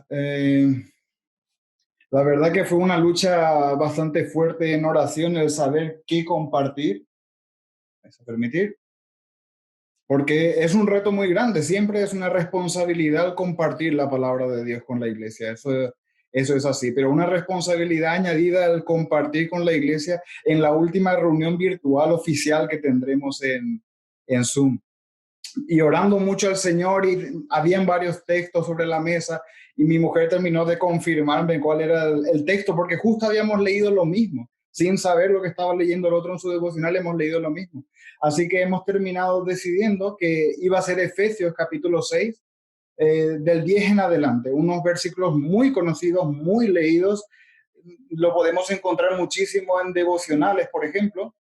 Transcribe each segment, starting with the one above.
Eh, la verdad que fue una lucha bastante fuerte en oración el saber qué compartir, eso permitir, porque es un reto muy grande, siempre es una responsabilidad compartir la palabra de Dios con la iglesia, eso es así, pero una responsabilidad añadida al compartir con la iglesia en la última reunión virtual oficial que tendremos en Zoom. Y orando mucho al Señor y habían varios textos sobre la mesa y mi mujer terminó de confirmarme cuál era el texto porque justo habíamos leído lo mismo, sin saber lo que estaba leyendo el otro en su devocional, hemos leído lo mismo. Así que hemos terminado decidiendo que iba a ser Efesios capítulo 6, del 10 en adelante, unos versículos muy conocidos, muy leídos, lo podemos encontrar muchísimo en devocionales, por ejemplo.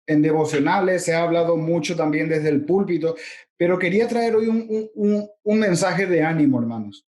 En devocionales, se ha hablado mucho también desde el púlpito, pero quería traer hoy un mensaje de ánimo, hermanos.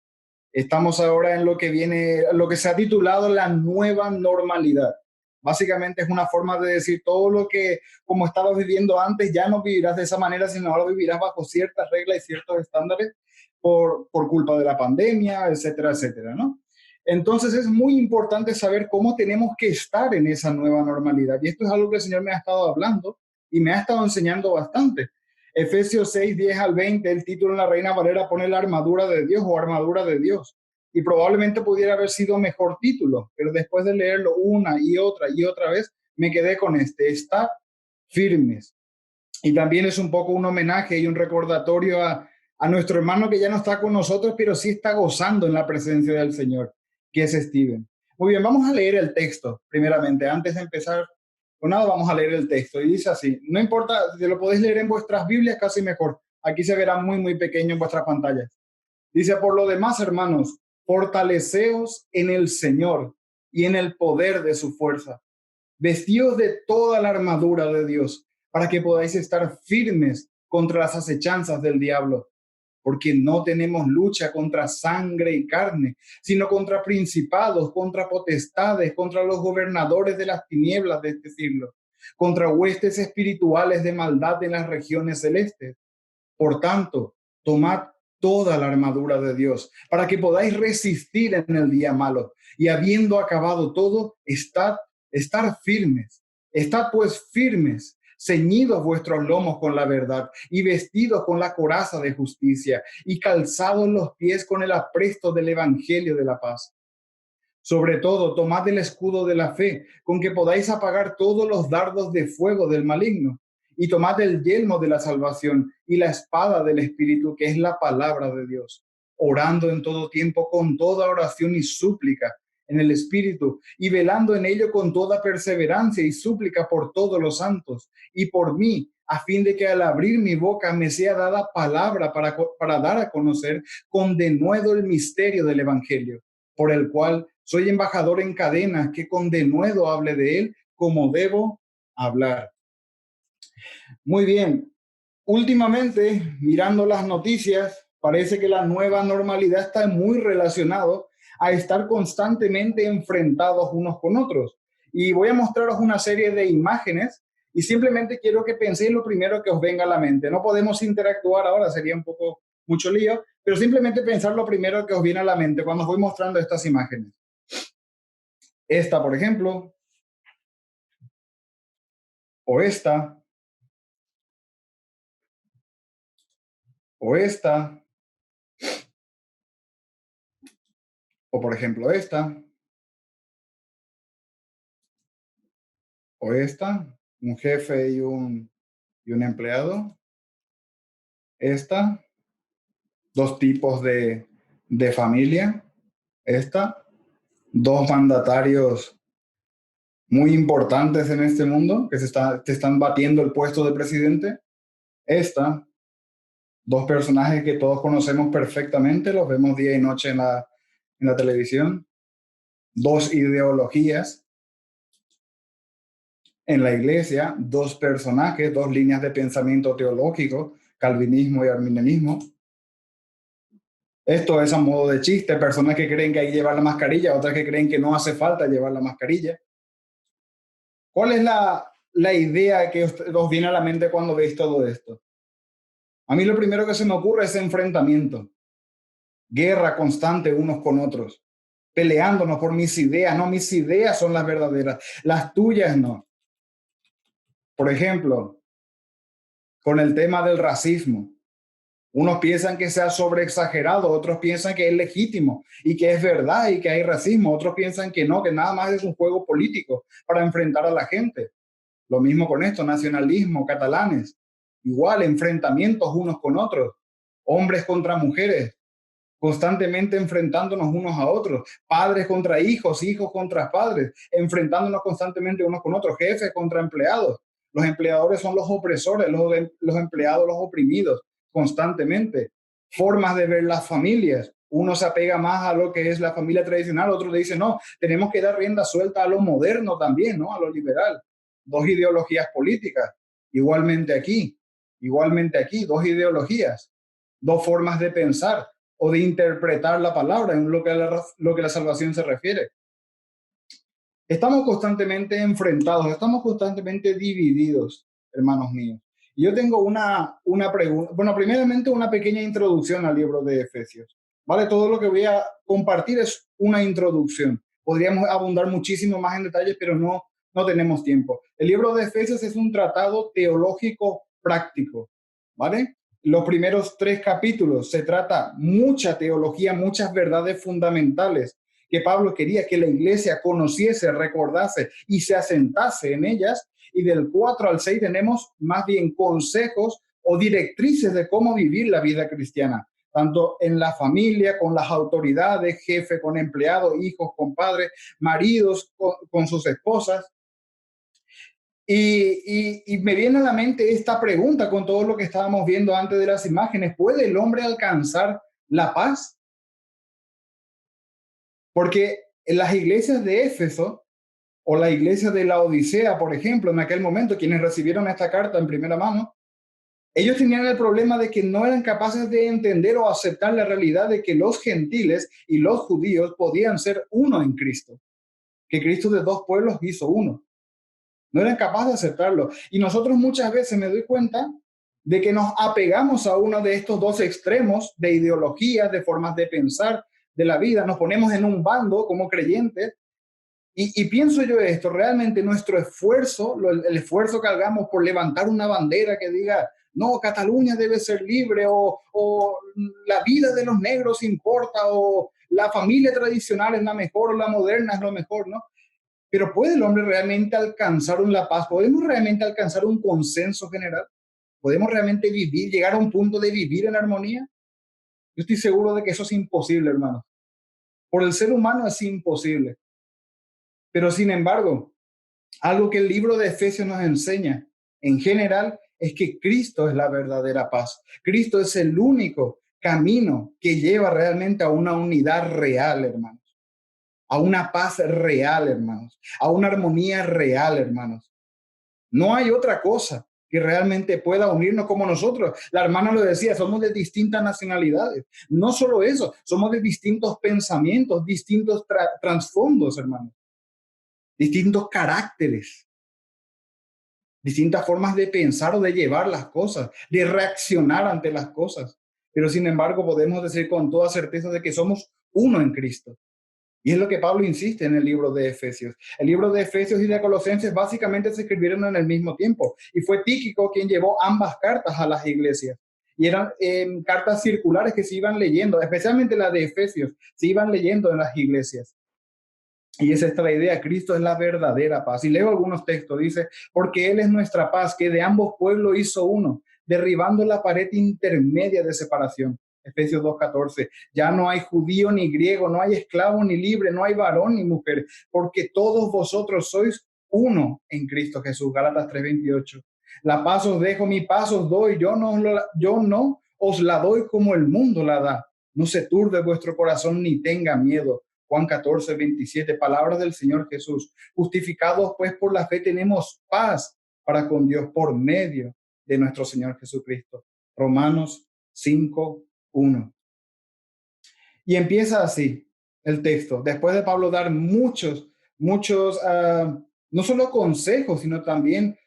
Estamos ahora en lo que viene, lo que se ha titulado la nueva normalidad. Básicamente es una forma de decir todo lo que como estabas viviendo antes, ya no vivirás de esa manera, sino ahora vivirás bajo ciertas reglas y ciertos estándares por culpa de la pandemia, etcétera, etcétera, ¿no? Entonces es muy importante saber cómo tenemos que estar en esa nueva normalidad. Y esto es algo que el Señor me ha estado hablando y me ha estado enseñando bastante. Efesios 6, 10 al 20, el título en la Reina Valera pone la armadura de Dios o armadura de Dios. Y probablemente pudiera haber sido mejor título, pero después de leerlo una y otra vez, me quedé con este, estar firmes. Y también es un poco un homenaje y un recordatorio a nuestro hermano que ya no está con nosotros, pero sí está gozando en la presencia del Señor, que es Steven. Muy bien, vamos a leer el texto primeramente. Antes de empezar con nada, vamos a leer el texto. Y dice así, no importa, si lo podéis leer en vuestras Biblias, casi mejor. Aquí se verá muy, muy pequeño en vuestras pantallas. Dice, por lo demás, hermanos, fortaleceos en el Señor y en el poder de su fuerza. Vestíos de toda la armadura de Dios para que podáis estar firmes contra las acechanzas del diablo, porque no tenemos lucha contra sangre y carne, sino contra principados, contra potestades, contra los gobernadores de las tinieblas de este siglo, contra huestes espirituales de maldad en las regiones celestes. Por tanto, tomad toda la armadura de Dios para que podáis resistir en el día malo y habiendo acabado todo, estar firmes. Estad pues firmes, ceñidos vuestros lomos con la verdad y vestidos con la coraza de justicia y calzados los pies con el apresto del evangelio de la paz. Sobre todo, tomad el escudo de la fe, con que podáis apagar todos los dardos de fuego del maligno. Y tomad el yelmo de la salvación y la espada del Espíritu, que es la palabra de Dios, orando en todo tiempo con toda oración y súplica en el Espíritu, y velando en ello con toda perseverancia y súplica por todos los santos, y por mí, a fin de que al abrir mi boca me sea dada palabra para dar a conocer con denuedo el misterio del Evangelio, por el cual soy embajador en cadenas, que con denuedo hable de él como debo hablar. Muy bien. Últimamente, mirando las noticias, parece que la nueva normalidad está muy relacionado a estar constantemente enfrentados unos con otros. Y voy a mostraros una serie de imágenes y simplemente quiero que penséis lo primero que os venga a la mente. No podemos interactuar ahora, sería un poco mucho lío, pero simplemente pensar lo primero que os viene a la mente cuando os voy mostrando estas imágenes. Esta, por ejemplo, o esta, o esta, o por ejemplo esta, o esta, un jefe y un empleado. Esta, dos tipos de familia. Esta, dos mandatarios muy importantes en este mundo que te están batiendo el puesto de presidente. Esta, dos personajes que todos conocemos perfectamente, los vemos día y noche en la televisión. Dos ideologías en la iglesia, dos personajes, dos líneas de pensamiento teológico, calvinismo y arminianismo. Esto es a modo de chiste, personas que creen que hay que llevar la mascarilla, otras que creen que no hace falta llevar la mascarilla. ¿Cuál es la idea que os viene a la mente cuando veis todo esto? A mí lo primero que se me ocurre es enfrentamiento. guerra constante unos con otros, peleándonos por mis ideas. No, mis ideas son las verdaderas, las tuyas no. Por ejemplo, con el tema del racismo. Unos piensan que sea sobreexagerado, otros piensan que es legítimo y que es verdad y que hay racismo. Otros piensan que no, que nada más es un juego político para enfrentar a la gente. Lo mismo con esto, nacionalismo, catalanes. Igual, enfrentamientos unos con otros. Hombres contra mujeres, constantemente enfrentándonos unos a otros. Padres contra hijos, hijos contra padres, enfrentándonos constantemente unos con otros. Jefes contra empleados. Los empleadores son los opresores, los empleados los oprimidos constantemente. Formas de ver las familias. Uno se apega más a lo que es la familia tradicional, otro le dice, no, tenemos que dar rienda suelta a lo moderno también, ¿no? A lo liberal. Dos ideologías políticas. Igualmente aquí, dos ideologías, dos formas de pensar o de interpretar la palabra en lo que la salvación se refiere. Estamos constantemente enfrentados, estamos constantemente divididos, hermanos míos. Y yo tengo una pregunta, bueno, primeramente una pequeña introducción al libro de Efesios. ¿Vale? Todo lo que voy a compartir es una introducción. Podríamos abundar muchísimo más en detalles, pero no tenemos tiempo. El libro de Efesios es un tratado teológico práctico, ¿vale? Los primeros 3 capítulos se trata mucha teología, muchas verdades fundamentales que Pablo quería que la iglesia conociese, recordase y se asentase en ellas. Y del 4 al 6 tenemos más bien consejos o directrices de cómo vivir la vida cristiana, tanto en la familia, con las autoridades, jefe con empleados, hijos con padres, maridos con sus esposas. Y me viene a la mente esta pregunta con todo lo que estábamos viendo antes de las imágenes. ¿Puede el hombre alcanzar la paz? Porque en las iglesias de Éfeso o la iglesia de la Odisea, por ejemplo, en aquel momento, quienes recibieron esta carta en primera mano, ellos tenían el problema de que no eran capaces de entender o aceptar la realidad de que los gentiles y los judíos podían ser uno en Cristo, que Cristo de dos pueblos hizo uno. No eran capaces de aceptarlo. Y nosotros muchas veces me doy cuenta de que nos apegamos a uno de estos dos extremos de ideologías, de formas de pensar de la vida, nos ponemos en un bando como creyentes. Y pienso yo esto, realmente nuestro esfuerzo, el esfuerzo que hagamos por levantar una bandera que diga, no, Cataluña debe ser libre, o la vida de los negros importa, o la familia tradicional es la mejor, o la moderna es lo mejor, ¿no? Pero ¿puede el hombre realmente alcanzar la paz? ¿Podemos realmente alcanzar un consenso general? ¿Podemos realmente vivir, llegar a un punto de vivir en armonía? Yo estoy seguro de que eso es imposible, hermano. Por el ser humano es imposible. Pero sin embargo, algo que el libro de Efesios nos enseña en general es que Cristo es la verdadera paz. Cristo es el único camino que lleva realmente a una unidad real, hermanos. A una paz real, hermanos. A una armonía real, hermanos. No hay otra cosa que realmente pueda unirnos como nosotros. La hermana lo decía, somos de distintas nacionalidades. No solo eso, somos de distintos pensamientos, distintos trasfondos, hermanos. Distintos caracteres, distintas formas de pensar o de llevar las cosas, de reaccionar ante las cosas. Pero sin embargo podemos decir con toda certeza de que somos uno en Cristo. Y es lo que Pablo insiste en el libro de Efesios. El libro de Efesios y de Colosenses básicamente se escribieron en el mismo tiempo. Y fue Tíquico quien llevó ambas cartas a las iglesias. Y eran cartas circulares que se iban leyendo, especialmente la de Efesios, se iban leyendo en las iglesias. Y es esta la idea, Cristo es la verdadera paz. Y leo algunos textos, dice, porque Él es nuestra paz, que de ambos pueblos hizo uno, derribando la pared intermedia de separación. Efesios 2:14, ya no hay judío ni griego, no hay esclavo ni libre, no hay varón ni mujer, porque todos vosotros sois uno en Cristo Jesús. Gálatas 3:28, la paz os dejo, mi paz os doy, yo no os la doy como el mundo la da. No se turbe vuestro corazón ni tenga miedo. Juan 14:27, palabras del Señor Jesús. Justificados pues por la fe tenemos paz para con Dios por medio de nuestro Señor Jesucristo. Romanos 5:1. Y empieza así el texto, después de Pablo dar muchos, no solo consejos, sino también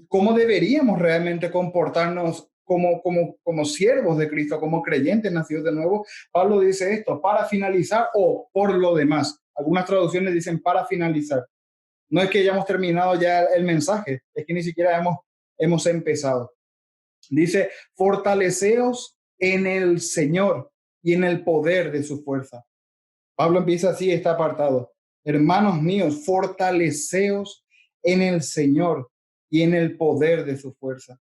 cómo deberíamos realmente comportarnos como siervos de Cristo, como creyentes nacidos de nuevo, Pablo dice esto, para finalizar o por lo demás. Algunas traducciones dicen para finalizar. No es que hayamos terminado ya el mensaje, es que ni siquiera hemos empezado. Dice, fortaleceos en el Señor y en el poder de su fuerza. Pablo empieza así este apartado. Hermanos míos, fortaleceos en el Señor y en el poder de su fuerza.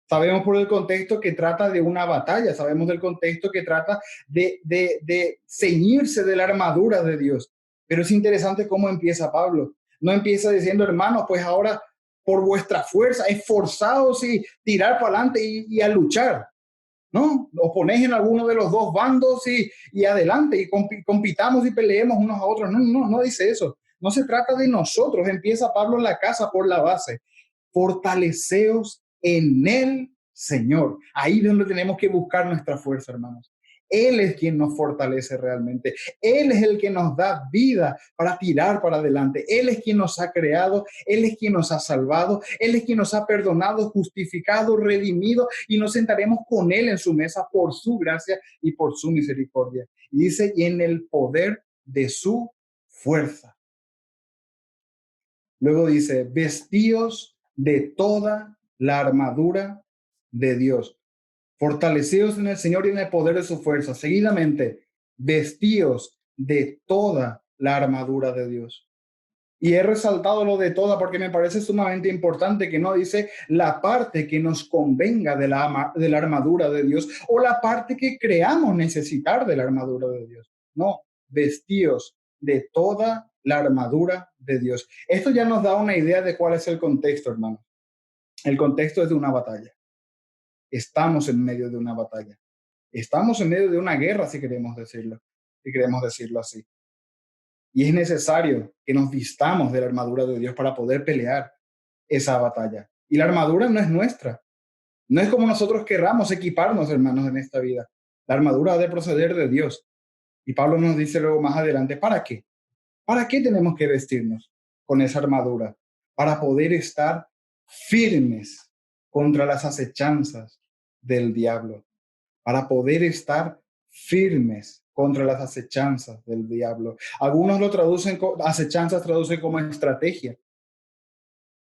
Sabemos por el contexto que trata de una batalla, sabemos del contexto que trata de ceñirse de la armadura de Dios. Pero es interesante cómo empieza Pablo. No empieza diciendo, hermanos, pues ahora por vuestra fuerza, esforzados y tirar para adelante y a luchar. No, os ponéis en alguno de los dos bandos y adelante y compitamos y peleemos unos a otros. No dice eso. No se trata de nosotros. Empieza Pablo la casa por la base. Fortaleceos en el Señor. Ahí es donde tenemos que buscar nuestra fuerza, hermanos. Él es quien nos fortalece realmente. Él es el que nos da vida para tirar para adelante. Él es quien nos ha creado. Él es quien nos ha salvado. Él es quien nos ha perdonado, justificado, redimido y nos sentaremos con Él en su mesa por su gracia y por su misericordia. Y dice, y en el poder de su fuerza. Luego dice, vestíos de toda la armadura de Dios. Fortaleceos en el Señor y en el poder de su fuerza. Seguidamente, vestíos de toda la armadura de Dios. Y he resaltado lo de toda porque me parece sumamente importante que no dice la parte que nos convenga de la armadura de Dios o la parte que creamos necesitar de la armadura de Dios. No, vestíos de toda la armadura de Dios. Esto ya nos da una idea de cuál es el contexto, hermano. El contexto es de una batalla. Estamos en medio de una batalla. Estamos en medio de una guerra, si queremos decirlo así. Y es necesario que nos vistamos de la armadura de Dios para poder pelear esa batalla. Y la armadura no es nuestra. No es como nosotros querramos equiparnos, hermanos, en esta vida. La armadura ha de proceder de Dios. Y Pablo nos dice luego más adelante, ¿para qué? ¿Para qué tenemos que vestirnos con esa armadura? Para poder estar firmes contra las acechanzas del diablo. Para poder estar firmes contra las acechanzas del diablo. Algunos lo traducen, acechanzas traducen como estrategia.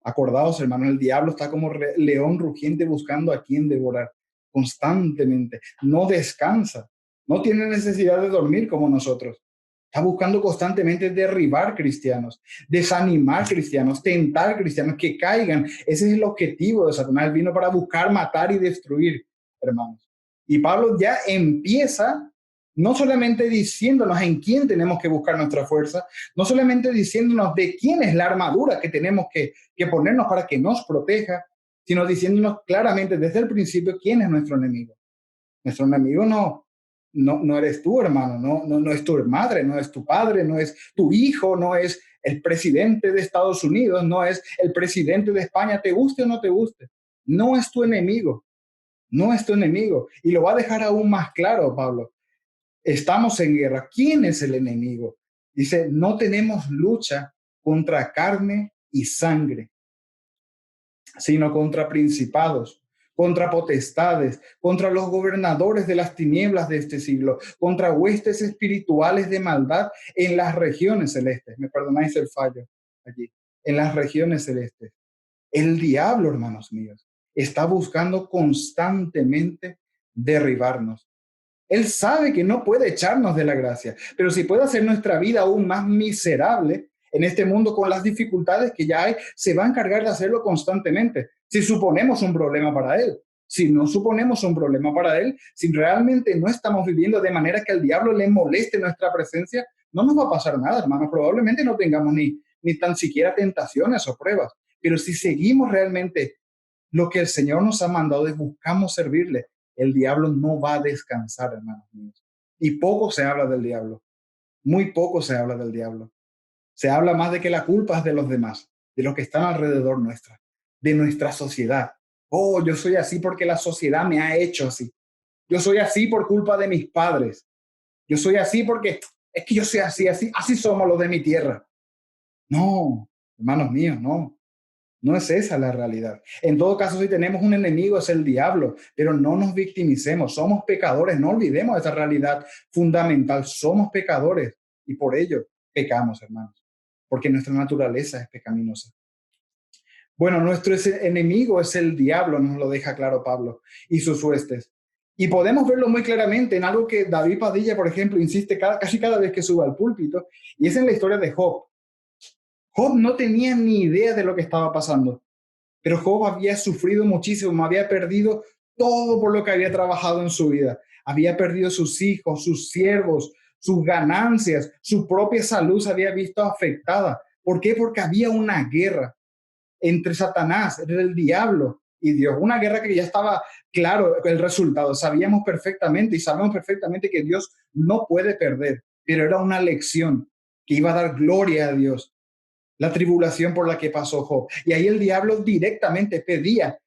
Acordaos, hermano, el diablo está como león rugiente buscando a quien devorar constantemente. No descansa. No tiene necesidad de dormir como nosotros. Está buscando constantemente derribar cristianos, desanimar cristianos, tentar cristianos que caigan. Ese es el objetivo de Satanás. Él vino para buscar, matar y destruir, hermanos. Y Pablo ya empieza no solamente diciéndonos en quién tenemos que buscar nuestra fuerza, no solamente diciéndonos de quién es la armadura que tenemos que ponernos para que nos proteja, sino diciéndonos claramente desde el principio quién es nuestro enemigo. Nuestro enemigo no eres tú, hermano, no es tu madre, no es tu padre, no es tu hijo, no es el presidente de Estados Unidos, no es el presidente de España, te guste o no te guste. No es tu enemigo, no es tu enemigo. Y lo va a dejar aún más claro, Pablo. Estamos en guerra. ¿Quién es el enemigo? Dice, no tenemos lucha contra carne y sangre, sino contra principados, contra potestades, contra los gobernadores de las tinieblas de este siglo, contra huestes espirituales de maldad en las regiones celestes. Me perdonáis el fallo allí, en las regiones celestes. El diablo, hermanos míos, está buscando constantemente derribarnos. Él sabe que no puede echarnos de la gracia, pero si puede hacer nuestra vida aún más miserable en este mundo con las dificultades que ya hay, se va a encargar de hacerlo constantemente. Si suponemos un problema para él, si no suponemos un problema para él, si realmente no estamos viviendo de manera que al diablo le moleste nuestra presencia, no nos va a pasar nada, hermanos. Probablemente no tengamos ni tan siquiera tentaciones o pruebas, pero si seguimos realmente lo que el Señor nos ha mandado y buscamos servirle, el diablo no va a descansar, hermanos míos. Y poco se habla del diablo. Muy poco se habla del diablo. Se habla más de que la culpa es de los demás, de los que están alrededor nuestra, de nuestra sociedad. Oh, yo soy así porque la sociedad me ha hecho así. Yo soy así por culpa de mis padres. Yo soy así porque es que yo soy así somos los de mi tierra. No, hermanos míos, no. No es esa la realidad. En todo caso, si tenemos un enemigo es el diablo, pero no nos victimicemos. Somos pecadores, no olvidemos esa realidad fundamental. Somos pecadores y por ello pecamos, hermanos, porque nuestra naturaleza es pecaminosa. Bueno, nuestro enemigo es el diablo, nos lo deja claro Pablo, y sus huestes. Y podemos verlo muy claramente en algo que David Padilla, por ejemplo, insiste casi cada vez que sube al púlpito, y es en la historia de Job. Job no tenía ni idea de lo que estaba pasando, pero Job había sufrido muchísimo, había perdido todo por lo que había trabajado en su vida. Había perdido sus hijos, sus siervos, sus ganancias, su propia salud se había visto afectada. ¿Por qué? Porque había una guerra entre Satanás, entre el diablo y Dios. Una guerra que ya estaba claro el resultado. Sabíamos perfectamente y sabemos perfectamente que Dios no puede perder, pero era una lección que iba a dar gloria a Dios, la tribulación por la que pasó Job. Y ahí el diablo directamente pedía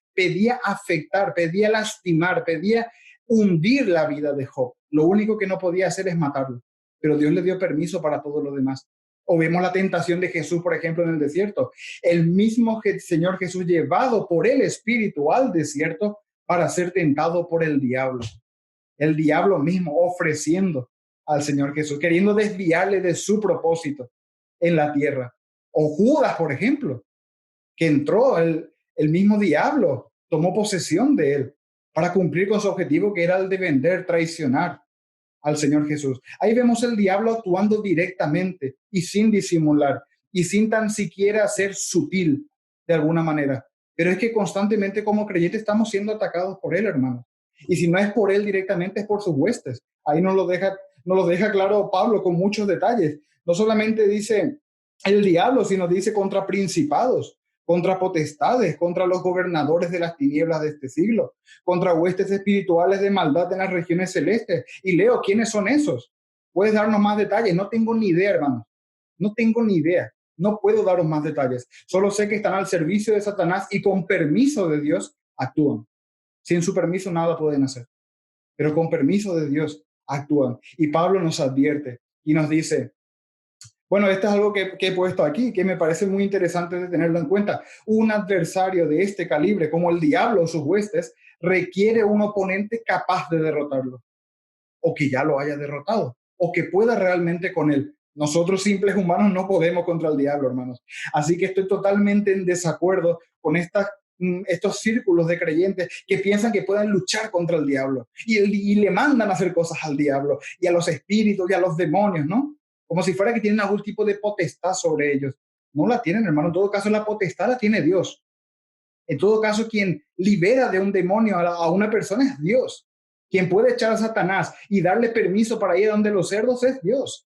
afectar, pedía lastimar, pedía hundir la vida de Job. Lo único que no podía hacer es matarlo, pero Dios le dio permiso para todo lo demás. O vemos la tentación de Jesús, por ejemplo, en el desierto. El mismo Señor Jesús llevado por el Espíritu al desierto para ser tentado por el diablo. El diablo mismo ofreciendo al Señor Jesús, queriendo desviarle de su propósito en la tierra. O Judas, por ejemplo, que entró el mismo diablo, tomó posesión de él para cumplir con su objetivo, que era el de vender, traicionar al Señor Jesús. Ahí vemos el diablo actuando directamente y sin disimular y sin tan siquiera ser sutil de alguna manera. Pero es que constantemente como creyentes estamos siendo atacados por él, hermano. Y si no es por él directamente, es por sus huestes. Ahí nos lo deja claro Pablo con muchos detalles. No solamente dice el diablo, sino dice contra principados, contra potestades, contra los gobernadores de las tinieblas de este siglo, contra huestes espirituales de maldad en las regiones celestes. Y Leo, ¿quiénes son esos? ¿Puedes darnos más detalles? No tengo ni idea, hermano. No tengo ni idea. No puedo daros más detalles. Solo sé que están al servicio de Satanás y con permiso de Dios actúan. Sin su permiso nada pueden hacer, pero con permiso de Dios actúan. Y Pablo nos advierte y nos dice, bueno, esto es algo que he puesto aquí, que me parece muy interesante de tenerlo en cuenta. Un adversario de este calibre, como el diablo o sus huestes, requiere un oponente capaz de derrotarlo, o que ya lo haya derrotado, o que pueda realmente con él. Nosotros simples humanos no podemos contra el diablo, hermanos. Así que estoy totalmente en desacuerdo con estos círculos de creyentes que piensan que pueden luchar contra el diablo y le mandan a hacer cosas al diablo y a los espíritus y a los demonios, ¿no? Como si fuera que tienen algún tipo de potestad sobre ellos. No la tienen, hermano. En todo caso, la potestad la tiene Dios. En todo caso, quien libera de un demonio a una persona es Dios. Quien puede echar a Satanás y darle permiso para ir a donde los cerdos es Dios.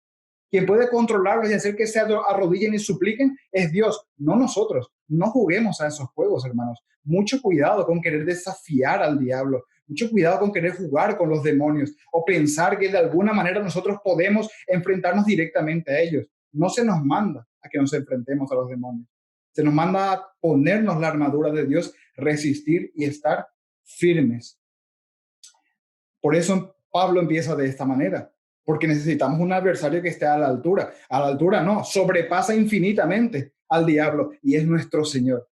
Quien puede controlarlos y hacer que se arrodillen y supliquen es Dios, no nosotros. No juguemos a esos juegos, hermanos. Mucho cuidado con querer desafiar al diablo. Mucho cuidado con querer jugar con los demonios o pensar que de alguna manera nosotros podemos enfrentarnos directamente a ellos. No se nos manda a que nos enfrentemos a los demonios. Se nos manda a ponernos la armadura de Dios, resistir y estar firmes. Por eso Pablo empieza de esta manera, porque necesitamos un adversario que esté a la altura. A la altura no, sobrepasa infinitamente al diablo y es nuestro Señor,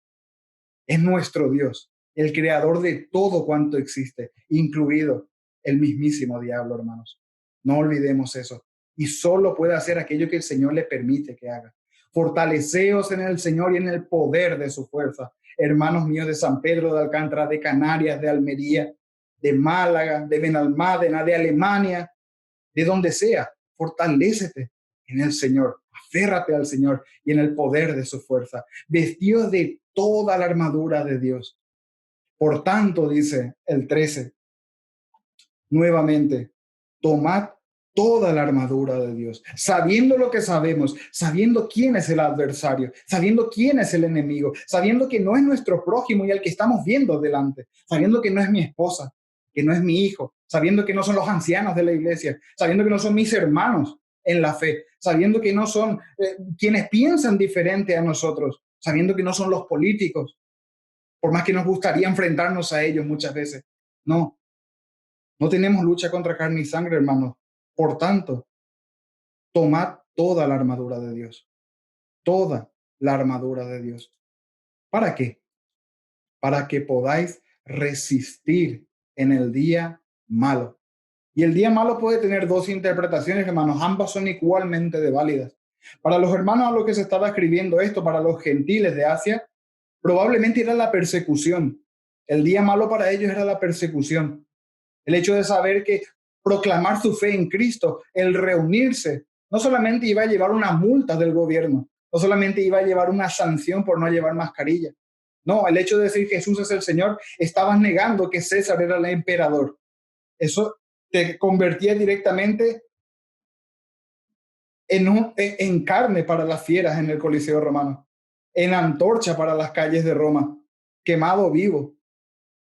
es nuestro Dios, el creador de todo cuanto existe, incluido el mismísimo diablo, hermanos. No olvidemos eso. Y solo puede hacer aquello que el Señor le permite que haga. Fortaleceos en el Señor y en el poder de su fuerza. Hermanos míos de San Pedro de Alcántara, de Canarias, de Almería, de Málaga, de Benalmádena, de Alemania, de donde sea, fortalécete en el Señor, aférrate al Señor y en el poder de su fuerza, vestidos de toda la armadura de Dios. Por tanto, dice el 13, nuevamente, tomad toda la armadura de Dios, sabiendo lo que sabemos, sabiendo quién es el adversario, sabiendo quién es el enemigo, sabiendo que no es nuestro prójimo y al que estamos viendo delante, sabiendo que no es mi esposa, que no es mi hijo, sabiendo que no son los ancianos de la iglesia, sabiendo que no son mis hermanos en la fe, sabiendo que no son quienes piensan diferente a nosotros, sabiendo que no son los políticos, por más que nos gustaría enfrentarnos a ellos muchas veces. No, no tenemos lucha contra carne y sangre, hermanos. Por tanto, tomad toda la armadura de Dios, toda la armadura de Dios. ¿Para qué? Para que podáis resistir en el día malo. Y el día malo puede tener dos interpretaciones, hermanos, ambas son igualmente de válidas. Para los hermanos a los que se estaba escribiendo esto, para los gentiles de Asia, probablemente era la persecución. El día malo para ellos era la persecución. El hecho de saber que proclamar su fe en Cristo, el reunirse, no solamente iba a llevar una multa del gobierno, no solamente iba a llevar una sanción por no llevar mascarilla. No, el hecho de decir Jesús es el Señor, estabas negando que César era el emperador. Eso te convertía directamente en carne para las fieras en el Coliseo romano, en antorcha para las calles de Roma, quemado vivo,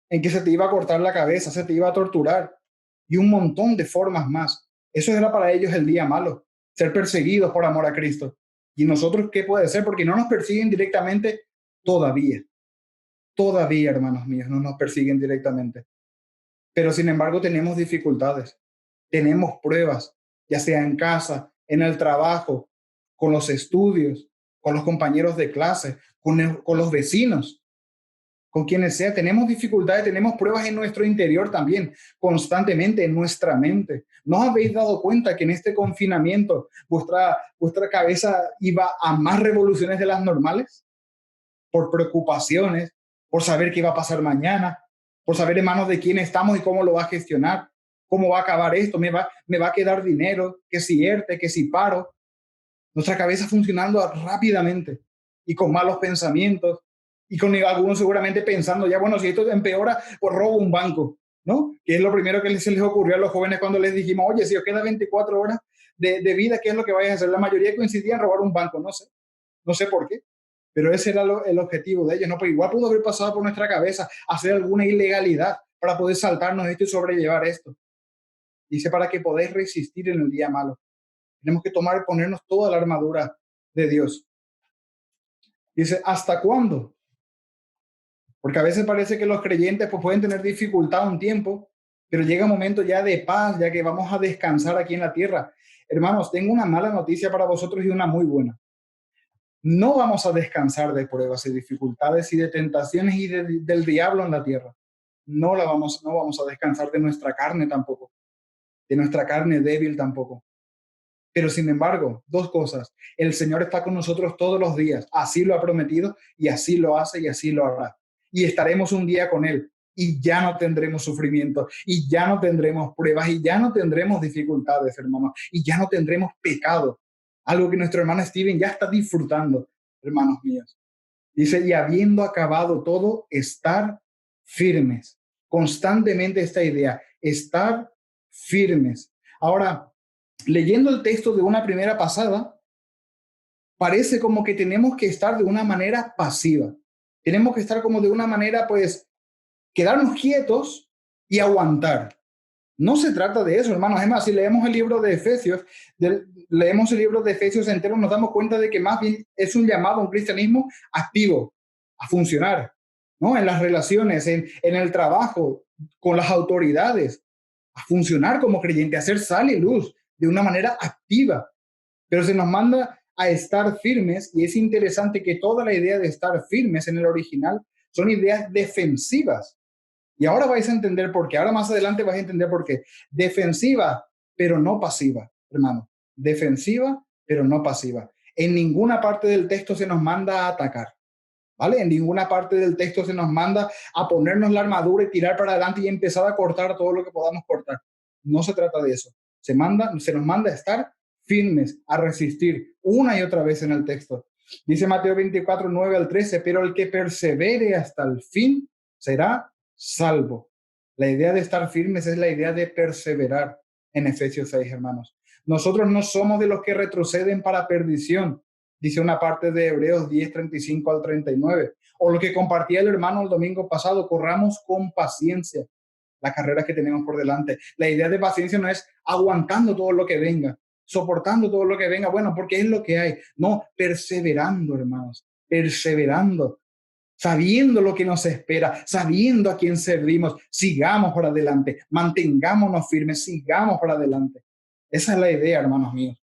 en que se te iba a cortar la cabeza, se te iba a torturar y un montón de formas más. Eso era para ellos el día malo, ser perseguidos por amor a Cristo. ¿Y nosotros qué puede ser? Porque no nos persiguen directamente todavía. Todavía, hermanos míos, no nos persiguen directamente. Pero sin embargo tenemos dificultades, tenemos pruebas, ya sea en casa, en el trabajo, con los estudios, con los compañeros de clase, con los vecinos, con quienes sea. Tenemos dificultades, tenemos pruebas en nuestro interior también, constantemente en nuestra mente. ¿No habéis dado cuenta que en este confinamiento vuestra cabeza iba a más revoluciones de las normales? Por preocupaciones, por saber qué va a pasar mañana, por saber en manos de quién estamos y cómo lo va a gestionar, cómo va a acabar esto, me va a quedar dinero, que si ERTE, que si paro. Nuestra cabeza funcionando rápidamente y con malos pensamientos y con algunos seguramente pensando, ya bueno, si esto empeora, pues robo un banco, ¿no? Que es lo primero que se les ocurrió a los jóvenes cuando les dijimos, oye, si os queda 24 horas de vida, ¿qué es lo que vais a hacer? La mayoría coincidían en robar un banco, no sé por qué, pero ese era el objetivo de ellos, ¿no? Pues igual pudo haber pasado por nuestra cabeza hacer alguna ilegalidad para poder saltarnos esto y sobrellevar esto. Dice, para que podáis resistir en el día malo. Tenemos que ponernos toda la armadura de Dios. Dice, ¿hasta cuándo? Porque a veces parece que los creyentes pues, pueden tener dificultad un tiempo, pero llega un momento ya de paz, ya que vamos a descansar aquí en la tierra. Hermanos, tengo una mala noticia para vosotros y una muy buena. No vamos a descansar de pruebas y dificultades y de tentaciones y del diablo en la tierra. No vamos a descansar de nuestra carne tampoco, de nuestra carne débil tampoco. Pero sin embargo, dos cosas. El Señor está con nosotros todos los días. Así lo ha prometido y así lo hace y así lo hará. Y estaremos un día con Él y ya no tendremos sufrimiento y ya no tendremos pruebas y ya no tendremos dificultades, hermanos, y ya no tendremos pecado. Algo que nuestro hermano Steven ya está disfrutando, hermanos míos. Dice, y habiendo acabado todo, estar firmes. Constantemente esta idea, estar firmes. Ahora, leyendo el texto de una primera pasada, parece como que tenemos que estar de una manera pasiva. Tenemos que estar como de una manera, pues, quedarnos quietos y aguantar. No se trata de eso, hermanos. Es más, si leemos el libro de Efesios, leemos el libro de Efesios entero, nos damos cuenta de que más bien es un llamado a un cristianismo activo, a funcionar, ¿no? En las relaciones, en el trabajo, con las autoridades, a funcionar como creyente, a hacer sal y luz de una manera activa. Pero se nos manda a estar firmes y es interesante que toda la idea de estar firmes en el original son ideas defensivas. Y ahora vais a entender por qué. Ahora más adelante vais a entender por qué. Defensiva, pero no pasiva, hermano. Defensiva, pero no pasiva. En ninguna parte del texto se nos manda a atacar, ¿vale? En ninguna parte del texto se nos manda a ponernos la armadura y tirar para adelante y empezar a cortar todo lo que podamos cortar. No se trata de eso. Se nos manda a estar firmes, a resistir una y otra vez en el texto. Dice Mateo 24, 9 al 13, pero el que persevere hasta el fin será salvo. La idea de estar firmes es la idea de perseverar en Efesios 6, hermanos. Nosotros no somos de los que retroceden para perdición, dice una parte de Hebreos 10, 35 al 39. O lo que compartía el hermano el domingo pasado, corramos con paciencia la carrera que tenemos por delante. La idea de paciencia no es aguantando todo lo que venga, soportando todo lo que venga, bueno, porque es lo que hay. No, perseverando, hermanos, perseverando, sabiendo lo que nos espera, sabiendo a quién servimos, sigamos por adelante, mantengámonos firmes, sigamos por adelante. Esa es la idea, hermanos míos.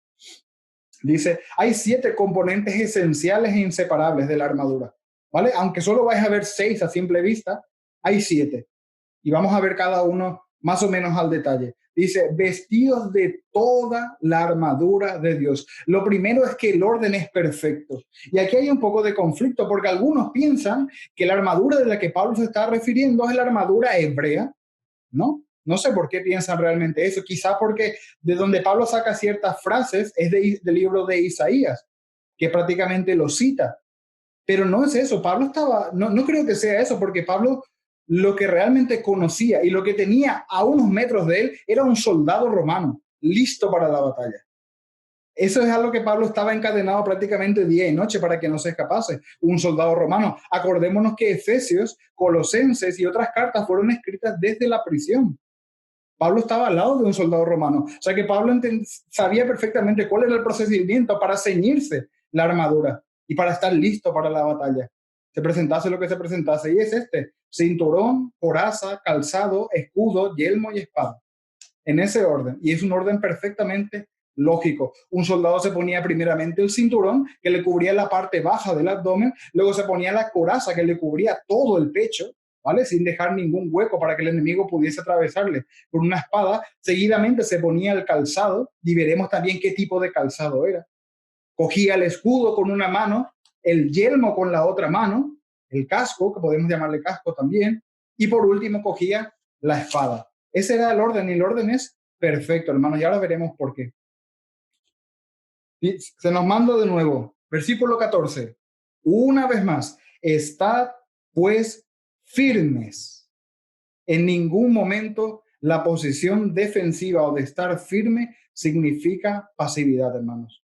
Dice, hay 7 componentes esenciales e inseparables de la armadura. ¿vale? Aunque solo vais a ver 6 a simple vista, hay 7. Y vamos a ver cada uno más o menos al detalle. Dice, vestidos de toda la armadura de Dios. Lo primero es que el orden es perfecto. Y aquí hay un poco de conflicto porque algunos piensan que la armadura de la que Pablo se está refiriendo es la armadura hebrea, ¿no? No sé por qué piensan realmente eso. Quizá porque de donde Pablo saca ciertas frases es del libro de Isaías, que prácticamente lo cita. Pero no es eso, Pablo estaba, no creo que sea eso, porque Pablo lo que realmente conocía y lo que tenía a unos metros de él era un soldado romano, listo para la batalla. Eso es algo que Pablo estaba encadenado prácticamente día y noche para que no se escapase, un soldado romano. Acordémonos que Efesios, Colosenses y otras cartas fueron escritas desde la prisión. Pablo estaba al lado de un soldado romano. O sea que Pablo sabía perfectamente cuál era el procedimiento para ceñirse la armadura y para estar listo para la batalla. Se presentase lo que se presentase. Y es este: cinturón, coraza, calzado, escudo, yelmo y espada. En ese orden. Y es un orden perfectamente lógico. Un soldado se ponía primeramente el cinturón, que le cubría la parte baja del abdomen, luego se ponía la coraza, que le cubría todo el pecho, ¿vale? Sin dejar ningún hueco para que el enemigo pudiese atravesarle con una espada. Seguidamente se ponía el calzado, y veremos también qué tipo de calzado era. Cogía el escudo con una mano, el yelmo con la otra mano, el casco, que podemos llamarle casco también, y por último cogía la espada. Ese era el orden, y el orden es perfecto, hermanos, y ahora veremos por qué. Y se nos manda de nuevo, versículo 14. Una vez más, estad pues firmes. En ningún momento la posición defensiva o de estar firme significa pasividad, hermanos.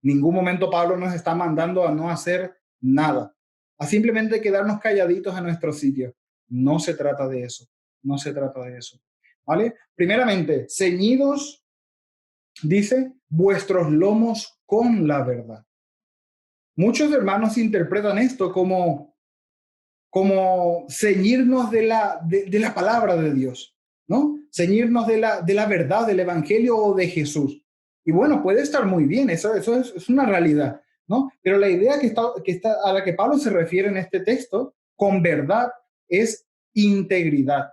Ningún momento Pablo nos está mandando a no hacer nada, a simplemente quedarnos calladitos a nuestro sitio. No se trata de eso, no se trata de eso. ¿Vale? Primeramente, ceñidos, dice, vuestros lomos con la verdad. Muchos hermanos interpretan esto como ceñirnos de la palabra de Dios, ¿no? Ceñirnos de la verdad del Evangelio o de Jesús. Y bueno, puede estar muy bien, eso es una realidad, ¿no? Pero la idea a la que Pablo se refiere en este texto, con verdad, es integridad.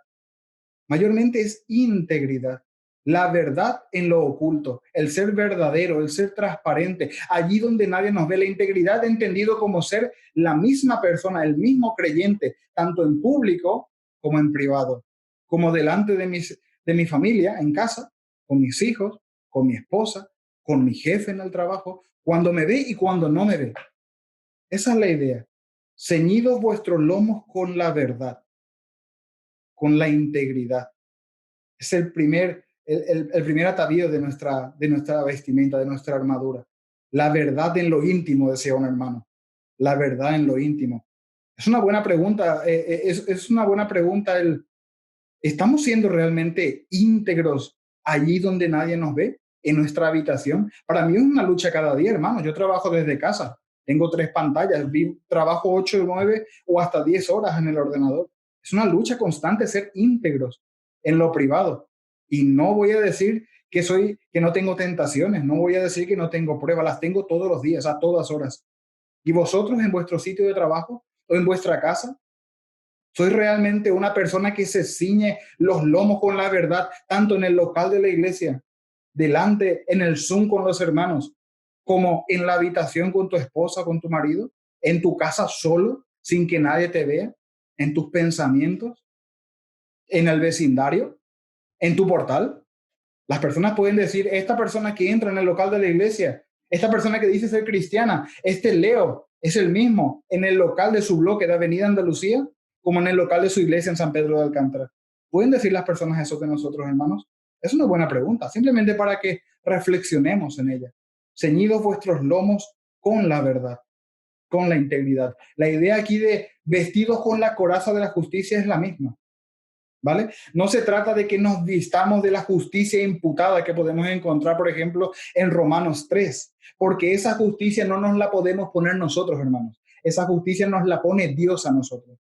Mayormente es integridad. La verdad en lo oculto, el ser verdadero, el ser transparente, allí donde nadie nos ve. La integridad entendido como ser la misma persona, el mismo creyente, tanto en público como en privado, como delante de mi familia, en casa, con mis hijos, con mi esposa, con mi jefe en el trabajo, cuando me ve y cuando no me ve. Esa es la idea. Ceñidos vuestros lomos con la verdad, con la integridad. Es el primer atavío de nuestra vestimenta, de nuestra armadura. La verdad en lo íntimo, decía un hermano. La verdad en lo íntimo. Es una buena pregunta. Es una buena pregunta ¿estamos siendo realmente íntegros allí donde nadie nos ve? En nuestra habitación. Para mí es una lucha cada día, hermano. Yo trabajo desde casa. Tengo 3 pantallas. Trabajo 8, 9 o hasta 10 horas en el ordenador. Es una lucha constante ser íntegros en lo privado. Y no voy a decir que no tengo tentaciones. No voy a decir que no tengo pruebas. Las tengo todos los días, a todas horas. ¿Y vosotros en vuestro sitio de trabajo o en vuestra casa? ¿Soy realmente una persona que se ciñe los lomos con la verdad, tanto en el local de la iglesia, delante, en el Zoom con los hermanos, como en la habitación con tu esposa, con tu marido, en tu casa solo, sin que nadie te vea, en tus pensamientos, en el vecindario, en tu portal? Las personas pueden decir, esta persona que entra en el local de la iglesia, esta persona que dice ser cristiana, este Leo es el mismo en el local de su bloque de Avenida Andalucía como en el local de su iglesia en San Pedro de Alcántara. ¿Pueden decir las personas eso de nosotros, hermanos? Es una buena pregunta, simplemente para que reflexionemos en ella. Ceñidos vuestros lomos con la verdad, con la integridad. La idea aquí de vestidos con la coraza de la justicia es la misma. ¿Vale? No se trata de que nos vistamos de la justicia imputada que podemos encontrar, por ejemplo, en Romanos 3, porque esa justicia no nos la podemos poner nosotros, hermanos. Esa justicia nos la pone Dios a nosotros.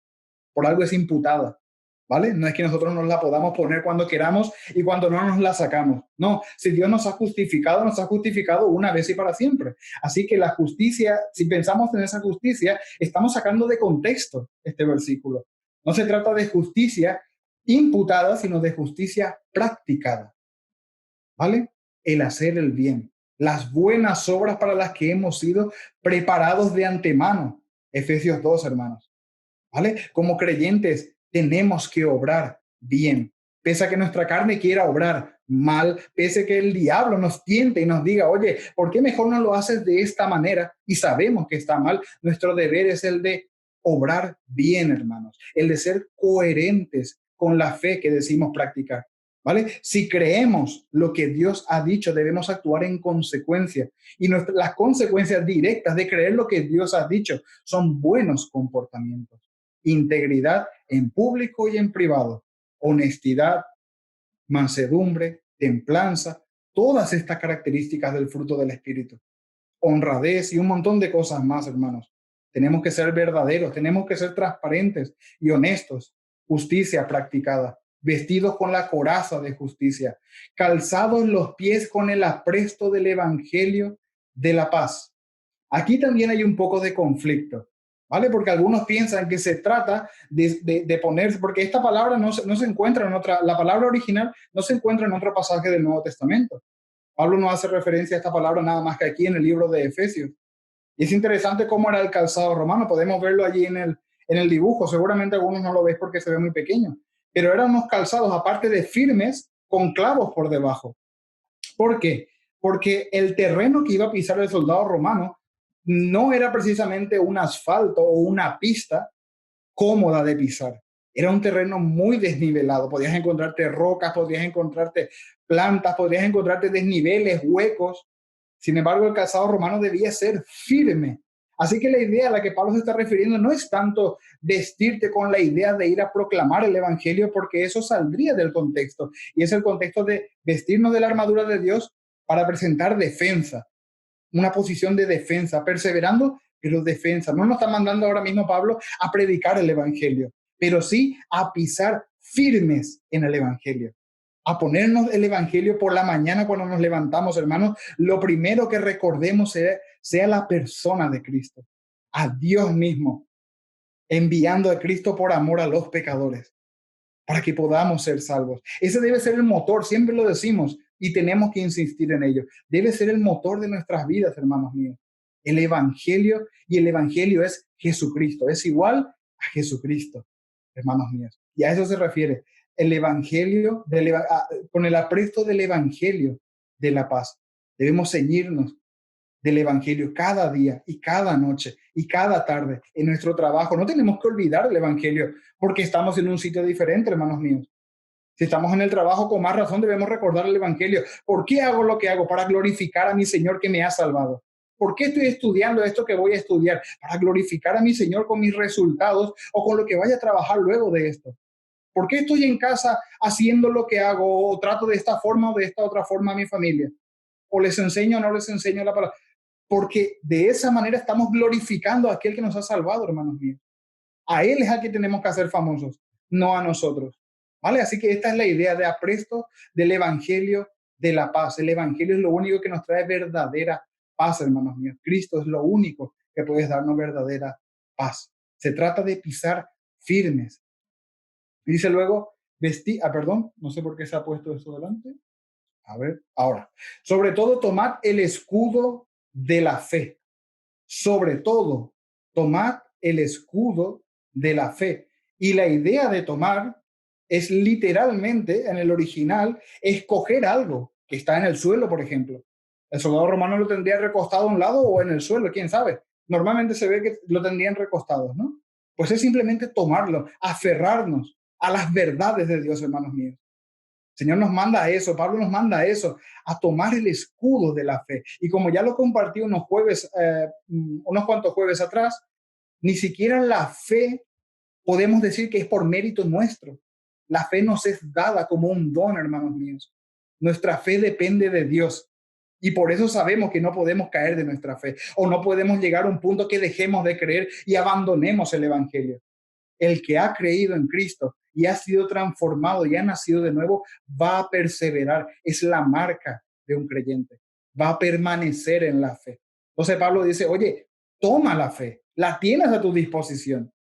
Por algo es imputada. ¿vale? No es que nosotros nos la podamos poner cuando queramos y cuando no nos la sacamos. No, si Dios nos ha justificado una vez y para siempre. Así que la justicia, si pensamos en esa justicia, estamos sacando de contexto este versículo. No se trata de justicia imputada, sino de justicia practicada, ¿vale? El hacer el bien, las buenas obras para las que hemos sido preparados de antemano. Efesios 2, hermanos. ¿Vale? Como creyentes tenemos que obrar bien. Pese a que nuestra carne quiera obrar mal, pese a que el diablo nos tiente y nos diga, oye, ¿por qué mejor no lo haces de esta manera? Y sabemos que está mal, nuestro deber es el de obrar bien, hermanos, el de ser coherentes con la fe que decimos practicar. ¿Vale? Si creemos lo que Dios ha dicho, debemos actuar en consecuencia. Y las consecuencias directas de creer lo que Dios ha dicho son buenos comportamientos. Integridad en público y en privado, honestidad, mansedumbre, templanza, todas estas características del fruto del Espíritu, honradez y un montón de cosas más, hermanos. Tenemos que ser verdaderos, tenemos que ser transparentes y honestos, justicia practicada, vestidos con la coraza de justicia, calzados los pies con el apresto del Evangelio de la paz. Aquí también hay un poco de conflicto, ¿vale? Porque algunos piensan que se trata de poner, porque esta palabra no se encuentra en otra, la palabra original no se encuentra en otro pasaje del Nuevo Testamento. Pablo no hace referencia a esta palabra nada más que aquí en el libro de Efesios. Y es interesante cómo era el calzado romano, podemos verlo allí en el dibujo, seguramente algunos no lo ven porque se ve muy pequeño, pero eran unos calzados, aparte de firmes, con clavos por debajo. ¿Por qué? Porque el terreno que iba a pisar el soldado romano no era precisamente un asfalto o una pista cómoda de pisar. Era un terreno muy desnivelado. Podías encontrarte rocas, podías encontrarte plantas, podías encontrarte desniveles, huecos. Sin embargo, el calzado romano debía ser firme. Así que la idea a la que Pablo se está refiriendo no es tanto vestirte con la idea de ir a proclamar el evangelio, porque eso saldría del contexto. Y es el contexto de vestirnos de la armadura de Dios para presentar defensa, una posición de defensa, perseverando, pero defensa. No nos está mandando ahora mismo Pablo a predicar el evangelio, pero sí a pisar firmes en el evangelio, a ponernos el evangelio por la mañana cuando nos levantamos, hermanos. Lo primero que recordemos sea la persona de Cristo, a Dios mismo, enviando a Cristo por amor a los pecadores, para que podamos ser salvos. Ese debe ser el motor, siempre lo decimos y tenemos que insistir en ello. Debe ser el motor de nuestras vidas, hermanos míos. El evangelio, y el evangelio es Jesucristo, es igual a Jesucristo, hermanos míos. Y a eso se refiere el evangelio, con el apresto del evangelio de la paz. Debemos ceñirnos del evangelio cada día y cada noche y cada tarde en nuestro trabajo. No tenemos que olvidar el evangelio porque estamos en un sitio diferente, hermanos míos. Si estamos en el trabajo, con más razón debemos recordar el evangelio. ¿Por qué hago lo que hago? Para glorificar a mi Señor que me ha salvado. ¿Por qué estoy estudiando esto que voy a estudiar? Para glorificar a mi Señor con mis resultados o con lo que vaya a trabajar luego de esto. ¿Por qué estoy en casa haciendo lo que hago o trato de esta forma o de esta otra forma a mi familia? ¿O les enseño o no les enseño la palabra? Porque de esa manera estamos glorificando a aquel que nos ha salvado, hermanos míos. A Él es al que tenemos que hacer famosos, no a nosotros. ¿Vale? Así que esta es la idea de apresto del evangelio de la paz. El evangelio es lo único que nos trae verdadera paz, hermanos míos. Cristo es lo único que puede darnos verdadera paz. Se trata de pisar firmes. Y dice luego, perdón, no sé por qué se ha puesto esto delante. A ver, ahora. Sobre todo, tomad el escudo de la fe. Sobre todo, tomad el escudo de la fe. Y la idea de tomar es literalmente, en el original, escoger algo que está en el suelo, por ejemplo. El soldado romano lo tendría recostado a un lado o en el suelo, quién sabe. Normalmente se ve que lo tendrían recostados, ¿no? Pues es simplemente tomarlo, aferrarnos a las verdades de Dios, hermanos míos. El Señor nos manda a eso, Pablo nos manda a eso, a tomar el escudo de la fe. Y como ya lo compartí unos cuantos jueves atrás, ni siquiera la fe podemos decir que es por mérito nuestro. La fe nos es dada como un don, hermanos míos. Nuestra fe depende de Dios. Y por eso sabemos que no podemos caer de nuestra fe o no podemos llegar a un punto que dejemos de creer y abandonemos el evangelio. El que ha creído en Cristo y ha sido transformado y ha nacido de nuevo, va a perseverar. Es la marca de un creyente. Va a permanecer en la fe. Entonces Pablo dice, oye, toma la fe, la tienes a tu disposición.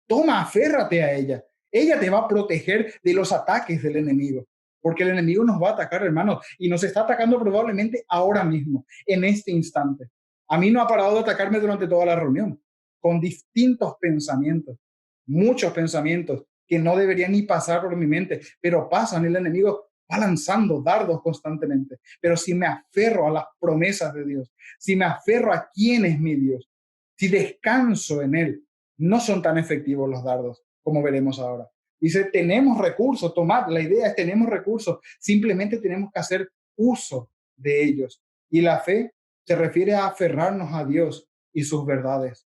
Toma, aférrate a ella. Ella te va a proteger de los ataques del enemigo, porque el enemigo nos va a atacar, hermanos, y nos está atacando probablemente ahora mismo, en este instante. A mí no ha parado de atacarme durante toda la reunión, con distintos pensamientos, muchos pensamientos que no deberían ni pasar por mi mente, pero pasan. El enemigo va lanzando dardos constantemente. Pero si me aferro a las promesas de Dios, si me aferro a quién es mi Dios, si descanso en Él, no son tan efectivos los dardos, como veremos ahora. Dice, tenemos recursos, tomad, la idea es tenemos recursos, simplemente tenemos que hacer uso de ellos. Y la fe se refiere a aferrarnos a Dios y sus verdades.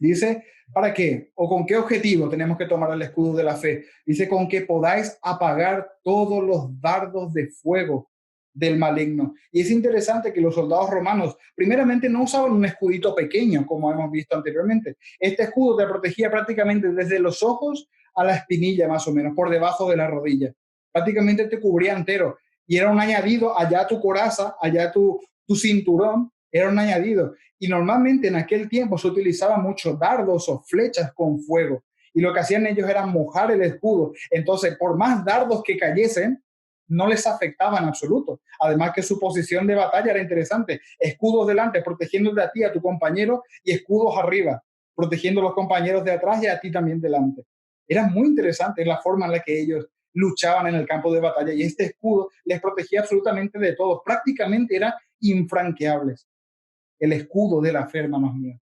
Dice, ¿para qué? ¿O con qué objetivo tenemos que tomar el escudo de la fe? Dice, con que podáis apagar todos los dardos de fuego del maligno. Y es interesante que los soldados romanos, primeramente, no usaban un escudito pequeño, como hemos visto anteriormente. Este escudo te protegía prácticamente desde los ojos a la espinilla, más o menos, por debajo de la rodilla. Prácticamente te cubría entero. Y era un añadido, allá tu coraza, allá tu cinturón, era un añadido. Y normalmente en aquel tiempo se utilizaban muchos dardos o flechas con fuego. Y lo que hacían ellos era mojar el escudo. Entonces, por más dardos que cayesen, no les afectaba en absoluto. Además que su posición de batalla era interesante. Escudos delante, protegiéndote a ti, a tu compañero, y escudos arriba, protegiendo a los compañeros de atrás y a ti también delante. Era muy interesante la forma en la que ellos luchaban en el campo de batalla, y este escudo les protegía absolutamente de todo. Prácticamente eran infranqueables. El escudo de la fe, hermanos míos.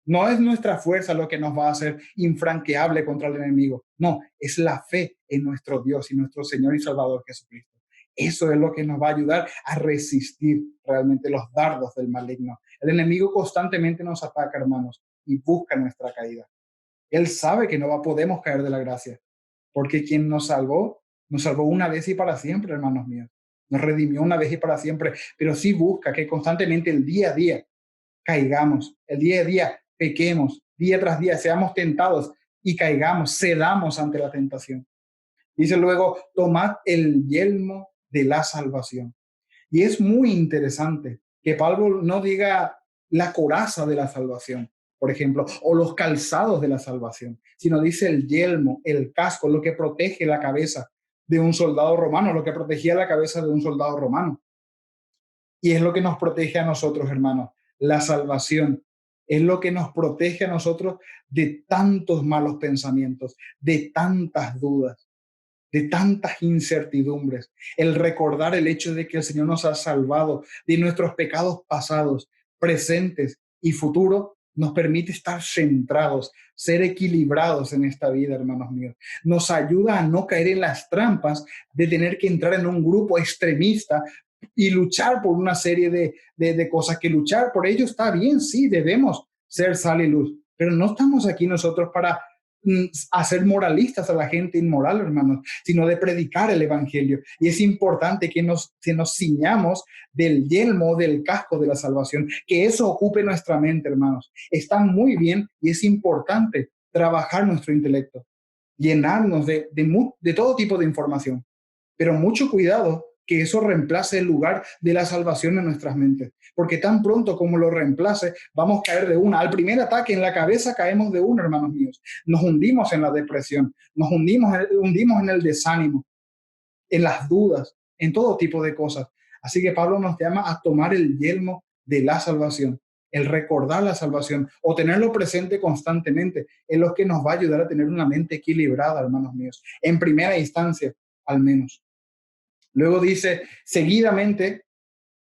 No es nuestra fuerza lo que nos va a hacer infranqueable contra el enemigo. No, es la fe en nuestro Dios y nuestro Señor y Salvador Jesucristo. Eso es lo que nos va a ayudar a resistir realmente los dardos del maligno. El enemigo constantemente nos ataca, hermanos, y busca nuestra caída. Él sabe que no podemos caer de la gracia, porque quien nos salvó una vez y para siempre, hermanos míos. Nos redimió una vez y para siempre, pero sí busca que constantemente el día a día caigamos, el día a día pequemos, día tras día seamos tentados y caigamos, cedamos ante la tentación. Dice luego, tomad el yelmo de la salvación. Y es muy interesante que Pablo no diga la coraza de la salvación, por ejemplo, o los calzados de la salvación, sino dice el yelmo, el casco, lo que protege la cabeza de un soldado romano, lo que protegía la cabeza de un soldado romano. Y es lo que nos protege a nosotros, hermanos, la salvación. Es lo que nos protege a nosotros de tantos malos pensamientos, de tantas dudas, de tantas incertidumbres. El recordar el hecho de que el Señor nos ha salvado de nuestros pecados pasados, presentes y futuros, nos permite estar centrados, ser equilibrados en esta vida, hermanos míos. Nos ayuda a no caer en las trampas de tener que entrar en un grupo extremista y luchar por una serie de cosas. Que luchar por ello está bien, sí, debemos ser sal y luz, pero no estamos aquí nosotros para hacer moralistas a la gente inmoral, hermanos, sino de predicar el evangelio. Y es importante que nos ciñamos del yelmo, del casco de la salvación, que eso ocupe nuestra mente, hermanos. Está muy bien y es importante trabajar nuestro intelecto, llenarnos de todo tipo de información, pero mucho cuidado que eso reemplace el lugar de la salvación en nuestras mentes, porque tan pronto como lo reemplace, vamos a caer de una. Al primer ataque en la cabeza caemos de una, hermanos míos. Nos hundimos en la depresión, nos hundimos en el desánimo, en las dudas, en todo tipo de cosas. Así que Pablo nos llama a tomar el yelmo de la salvación, el recordar la salvación o tenerlo presente constantemente, es lo que nos va a ayudar a tener una mente equilibrada, hermanos míos, en primera instancia, al menos. Luego dice, seguidamente,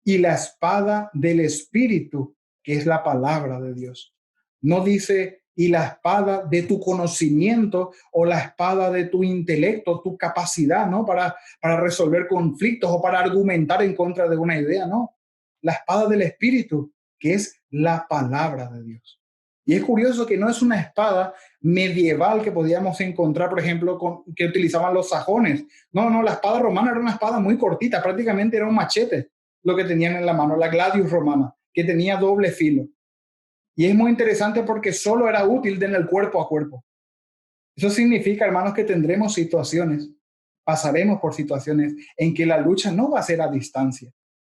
y la espada del Espíritu, que es la palabra de Dios. No dice, y la espada de tu conocimiento o la espada de tu intelecto, tu capacidad, ¿no? Para resolver conflictos o para argumentar en contra de una idea, no. La espada del Espíritu, que es la palabra de Dios. Y es curioso que no es una espada medieval que podíamos encontrar, por ejemplo, que utilizaban los sajones. No, la espada romana era una espada muy cortita, prácticamente era un machete lo que tenían en la mano, la gladius romana, que tenía doble filo. Y es muy interesante porque solo era útil en el cuerpo a cuerpo. Eso significa, hermanos, que tendremos situaciones, pasaremos por situaciones en que la lucha no va a ser a distancia,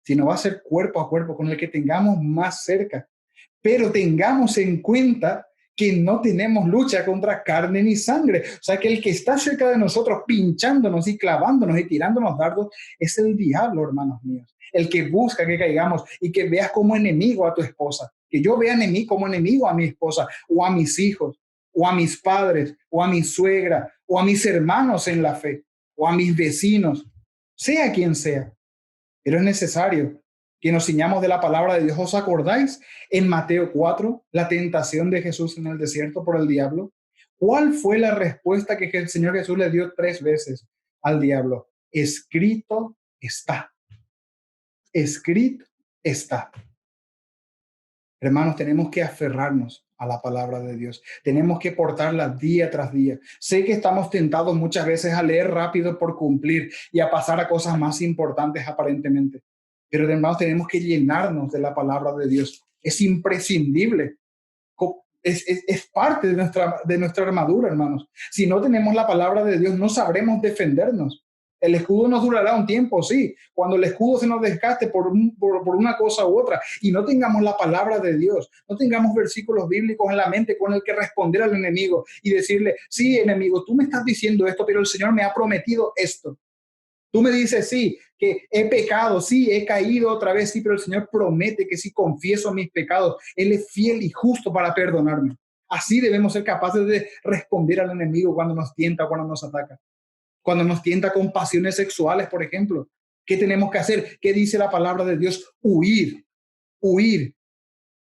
sino va a ser cuerpo a cuerpo con el que tengamos más cerca. Pero tengamos en cuenta que no tenemos lucha contra carne ni sangre. O sea, que el que está cerca de nosotros pinchándonos y clavándonos y tirándonos dardos es el diablo, hermanos míos. El que busca que caigamos y que veas como enemigo a tu esposa, que yo vea en mí como enemigo a mi esposa o a mis hijos o a mis padres o a mi suegra o a mis hermanos en la fe o a mis vecinos, sea quien sea. Pero es necesario que nos ciñamos de la palabra de Dios. ¿Os acordáis en Mateo 4, la tentación de Jesús en el desierto por el diablo? ¿Cuál fue la respuesta que el Señor Jesús le dio 3 veces al diablo? Escrito está. Escrito está. Hermanos, tenemos que aferrarnos a la palabra de Dios. Tenemos que portarla día tras día. Sé que estamos tentados muchas veces a leer rápido por cumplir y a pasar a cosas más importantes aparentemente. Pero hermanos, tenemos que llenarnos de la palabra de Dios. Es imprescindible. Es parte de nuestra armadura, hermanos. Si no tenemos la palabra de Dios, no sabremos defendernos. El escudo nos durará un tiempo, sí. Cuando el escudo se nos desgaste por una cosa u otra y no tengamos la palabra de Dios, no tengamos versículos bíblicos en la mente con el que responder al enemigo y decirle, sí, enemigo, tú me estás diciendo esto, pero el Señor me ha prometido esto. Tú me dices, sí, que he pecado, sí, he caído otra vez, sí, pero el Señor promete que si confieso mis pecados, Él es fiel y justo para perdonarme. Así debemos ser capaces de responder al enemigo cuando nos tienta, cuando nos ataca. Cuando nos tienta con pasiones sexuales, por ejemplo. ¿Qué tenemos que hacer? ¿Qué dice la palabra de Dios? Huir, huir,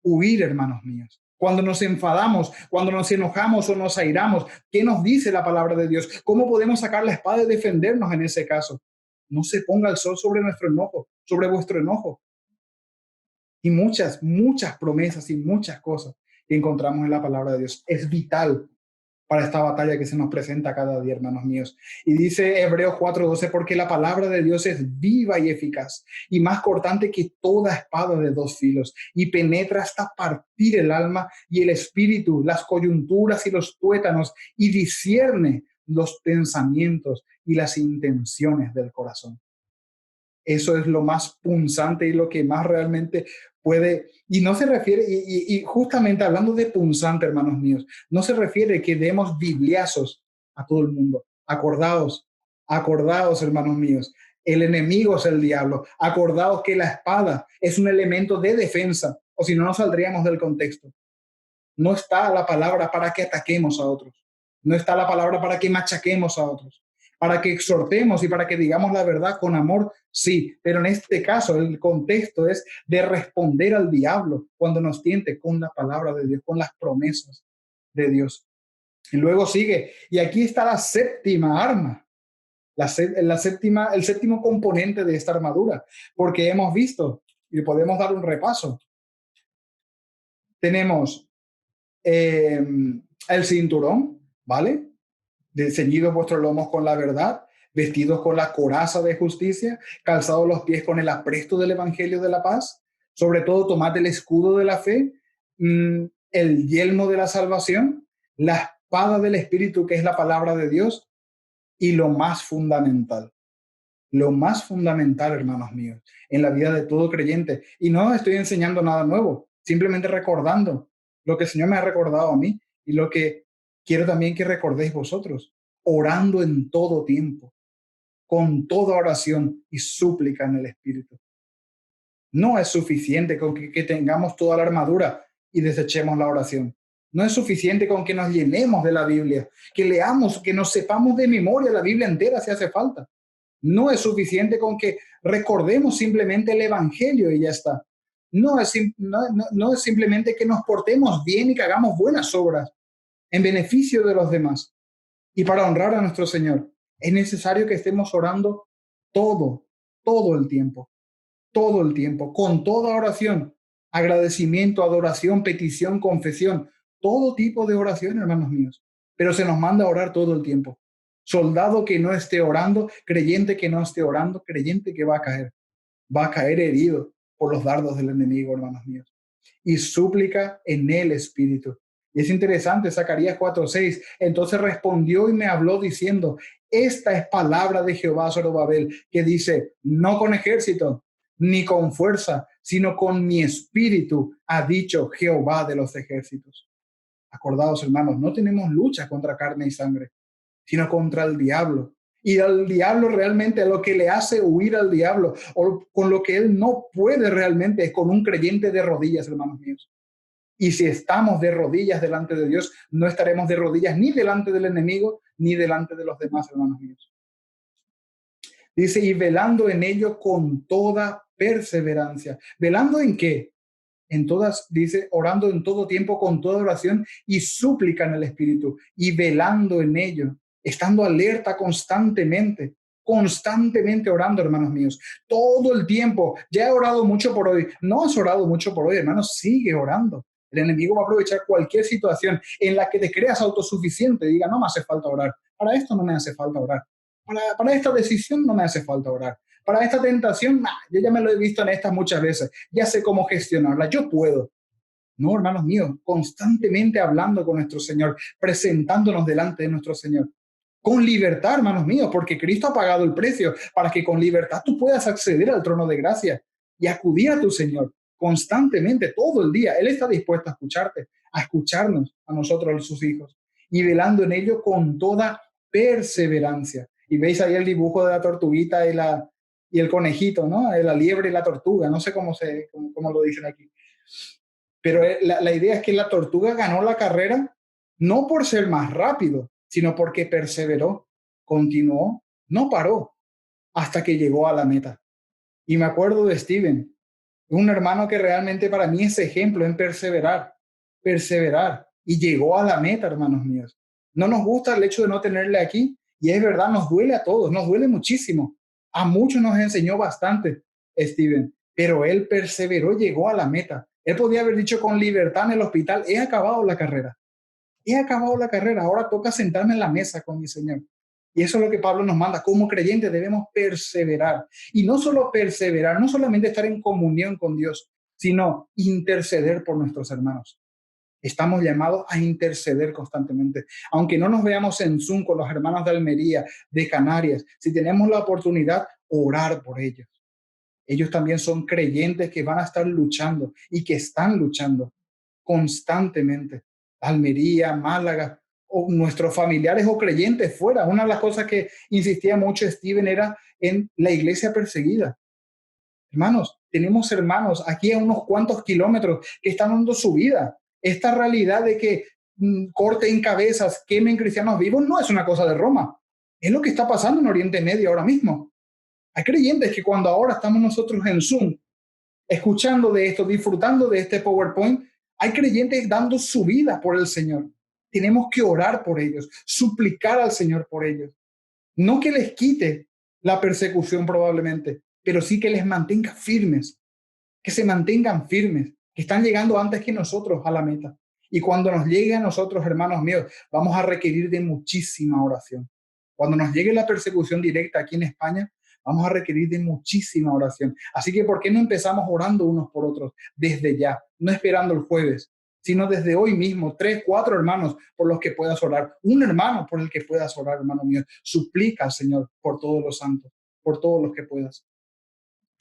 huir, hermanos míos. Cuando nos enfadamos, cuando nos enojamos o nos airamos, ¿qué nos dice la palabra de Dios? ¿Cómo podemos sacar la espada y defendernos en ese caso? No se ponga el sol sobre nuestro enojo, sobre vuestro enojo. Y muchas, muchas promesas y muchas cosas que encontramos en la palabra de Dios. Es vital para esta batalla que se nos presenta cada día, hermanos míos. Y dice Hebreos 4:12, porque la palabra de Dios es viva y eficaz y más cortante que toda espada de 2 filos y penetra hasta partir el alma y el espíritu, las coyunturas y los tuétanos y discierne los pensamientos y las intenciones del corazón. Eso es lo más punzante y lo que más realmente puede, y no se refiere, y justamente hablando de punzante, hermanos míos, no se refiere que demos bibliazos a todo el mundo. Acordaos, acordaos, hermanos míos, el enemigo es el diablo. Acordaos que la espada es un elemento de defensa, o si no, nos saldríamos del contexto. No está la palabra para que ataquemos a otros. No está la palabra para que machaquemos a otros. Para que exhortemos y para que digamos la verdad con amor, sí. Pero en este caso el contexto es de responder al diablo cuando nos tiente con la palabra de Dios, con las promesas de Dios. Y luego sigue, y aquí está la séptima arma, el séptimo componente de esta armadura, porque hemos visto, y podemos dar un repaso, tenemos el cinturón, ¿vale? De ceñidos vuestros lomos con la verdad, vestidos con la coraza de justicia, calzados los pies con el apresto del evangelio de la paz, sobre todo tomad el escudo de la fe, el yelmo de la salvación, la espada del espíritu que es la palabra de Dios y lo más fundamental, hermanos míos, en la vida de todo creyente. Y no estoy enseñando nada nuevo, simplemente recordando lo que el Señor me ha recordado a mí y lo que quiero también que recordéis vosotros, orando en todo tiempo, con toda oración y súplica en el Espíritu. No es suficiente con que tengamos toda la armadura y desechemos la oración. No es suficiente con que nos llenemos de la Biblia, que leamos, que nos sepamos de memoria la Biblia entera si hace falta. No es suficiente con que recordemos simplemente el Evangelio y ya está. No es simplemente que nos portemos bien y que hagamos buenas obras en beneficio de los demás y para honrar a nuestro Señor. Es necesario que estemos orando todo, todo el tiempo, con toda oración, agradecimiento, adoración, petición, confesión, todo tipo de oración, hermanos míos. Pero se nos manda a orar todo el tiempo. Soldado que no esté orando, creyente que no esté orando, creyente que va a caer herido por los dardos del enemigo, hermanos míos. Y súplica en el Espíritu. Y es interesante, Zacarías 4:6. Entonces respondió y me habló diciendo, esta es palabra de Jehová sobre Babel, que dice, no con ejército, ni con fuerza, sino con mi espíritu, ha dicho Jehová de los ejércitos. Acordados, hermanos, no tenemos lucha contra carne y sangre, sino contra el diablo. Y al diablo realmente lo que le hace huir al diablo, o con lo que él no puede realmente, es con un creyente de rodillas, hermanos míos. Y si estamos de rodillas delante de Dios, no estaremos de rodillas ni delante del enemigo, ni delante de los demás, hermanos míos. Dice, y velando en ello con toda perseverancia. ¿Velando en qué? En todas, dice, orando en todo tiempo con toda oración y súplica en el Espíritu, y velando en ello, estando alerta constantemente orando, hermanos míos, todo el tiempo. Ya he orado mucho por hoy. No has orado mucho por hoy, hermanos, sigue orando. El enemigo va a aprovechar cualquier situación en la que te creas autosuficiente, diga, no me hace falta orar. Para esto no me hace falta orar. Para esta decisión no me hace falta orar. Para esta tentación, nah, yo ya me lo he visto en estas muchas veces. Ya sé cómo gestionarla. Yo puedo. No, hermanos míos, constantemente hablando con nuestro Señor, presentándonos delante de nuestro Señor. Con libertad, hermanos míos, porque Cristo ha pagado el precio para que con libertad tú puedas acceder al trono de gracia y acudir a tu Señor constantemente, todo el día. Él está dispuesto a escucharte, a escucharnos, a nosotros, a sus hijos, y velando en ello con toda perseverancia. Y veis ahí el dibujo de la tortuguita y el conejito, ¿no? La liebre y la tortuga, no sé cómo lo dicen aquí. Pero la idea es que la tortuga ganó la carrera no por ser más rápido, sino porque perseveró, continuó, no paró hasta que llegó a la meta. Y me acuerdo de Steven, un hermano que realmente para mí es ejemplo en perseverar, y llegó a la meta, hermanos míos. No nos gusta el hecho de no tenerle aquí, y es verdad, nos duele a todos, nos duele muchísimo. A muchos nos enseñó bastante Steven, pero él perseveró, llegó a la meta. Él podía haber dicho con libertad en el hospital, he acabado la carrera, ahora toca sentarme en la mesa con mi Señor. Y eso es lo que Pablo nos manda. Como creyentes debemos perseverar. Y no solo perseverar, no solamente estar en comunión con Dios, sino interceder por nuestros hermanos. Estamos llamados a interceder constantemente. Aunque no nos veamos en Zoom con los hermanos de Almería, de Canarias, si tenemos la oportunidad, orar por ellos. Ellos también son creyentes que van a estar luchando y que están luchando constantemente. Almería, Málaga, o nuestros familiares o creyentes fuera. Una de las cosas que insistía mucho Steven era en la iglesia perseguida. Hermanos, tenemos hermanos aquí a unos cuantos kilómetros que están dando su vida. Esta realidad de que corten cabezas, quemen cristianos vivos, no es una cosa de Roma. Es lo que está pasando en Oriente Medio ahora mismo. Hay creyentes que cuando ahora estamos nosotros en Zoom, escuchando de esto, disfrutando de este PowerPoint, hay creyentes dando su vida por el Señor. Tenemos que orar por ellos, suplicar al Señor por ellos. No que les quite la persecución probablemente, pero sí que les mantenga firmes, que se mantengan firmes, que están llegando antes que nosotros a la meta. Y cuando nos llegue a nosotros, hermanos míos, vamos a requerir de muchísima oración. Cuando nos llegue la persecución directa aquí en España, vamos a requerir de muchísima oración. Así que, ¿por qué no empezamos orando unos por otros desde ya? No esperando el jueves, sino desde hoy mismo, 3, 4 hermanos por los que puedas orar, un hermano por el que puedas orar, hermano mío. Suplica al Señor por todos los santos, por todos los que puedas.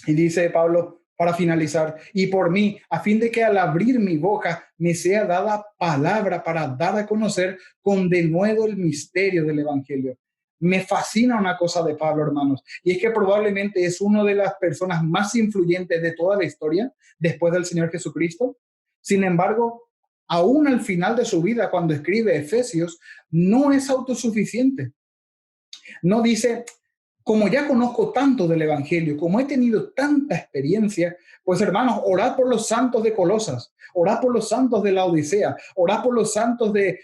Y dice Pablo, para finalizar, y por mí, a fin de que al abrir mi boca me sea dada palabra para dar a conocer con denuedo el misterio del Evangelio. Me fascina una cosa de Pablo, hermanos, y es que probablemente es una de las personas más influyentes de toda la historia después del Señor Jesucristo. Sin embargo, aún al final de su vida, cuando escribe Efesios, no es autosuficiente. No dice, como ya conozco tanto del Evangelio, como he tenido tanta experiencia, pues hermanos, orad por los santos de Colosas, orad por los santos de la Odisea, orad por los santos de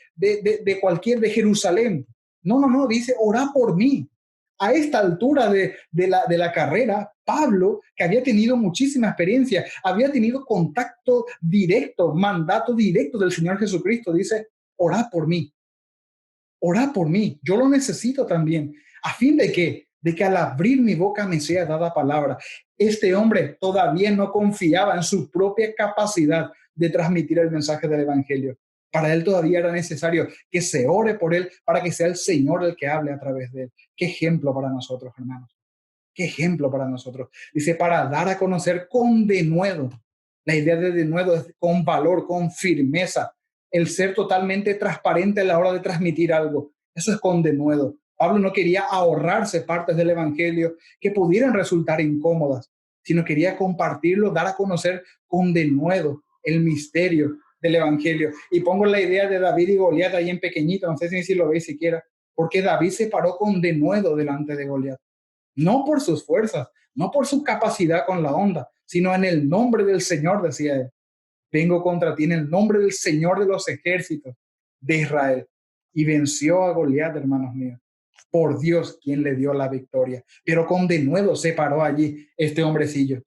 Jerusalén. No, dice, orad por mí. A esta altura de la carrera, Pablo, que había tenido muchísima experiencia, había tenido contacto directo, mandato directo del Señor Jesucristo, dice, orad por mí. Orad por mí, yo lo necesito también. ¿A fin de qué? De que al abrir mi boca me sea dada palabra. Este hombre todavía no confiaba en su propia capacidad de transmitir el mensaje del Evangelio. Para él todavía era necesario que se ore por él para que sea el Señor el que hable a través de él. Qué ejemplo para nosotros, hermanos. Qué ejemplo para nosotros. Dice, para dar a conocer con denuedo. La idea de denuedo es con valor, con firmeza. El ser totalmente transparente a la hora de transmitir algo. Eso es con denuedo. Pablo no quería ahorrarse partes del evangelio que pudieran resultar incómodas, sino quería compartirlo, dar a conocer con denuedo el misterio del evangelio. Y pongo la idea de David y Goliat ahí en pequeñito, no sé si lo veis siquiera, porque David se paró con denuedo delante de Goliat. No por sus fuerzas, no por su capacidad con la onda, sino en el nombre del Señor, decía él. Vengo contra ti en el nombre del Señor de los ejércitos de Israel. Y venció a Goliat, hermanos míos. Por Dios, quien le dio la victoria. Pero con denuedo se paró allí este hombrecillo.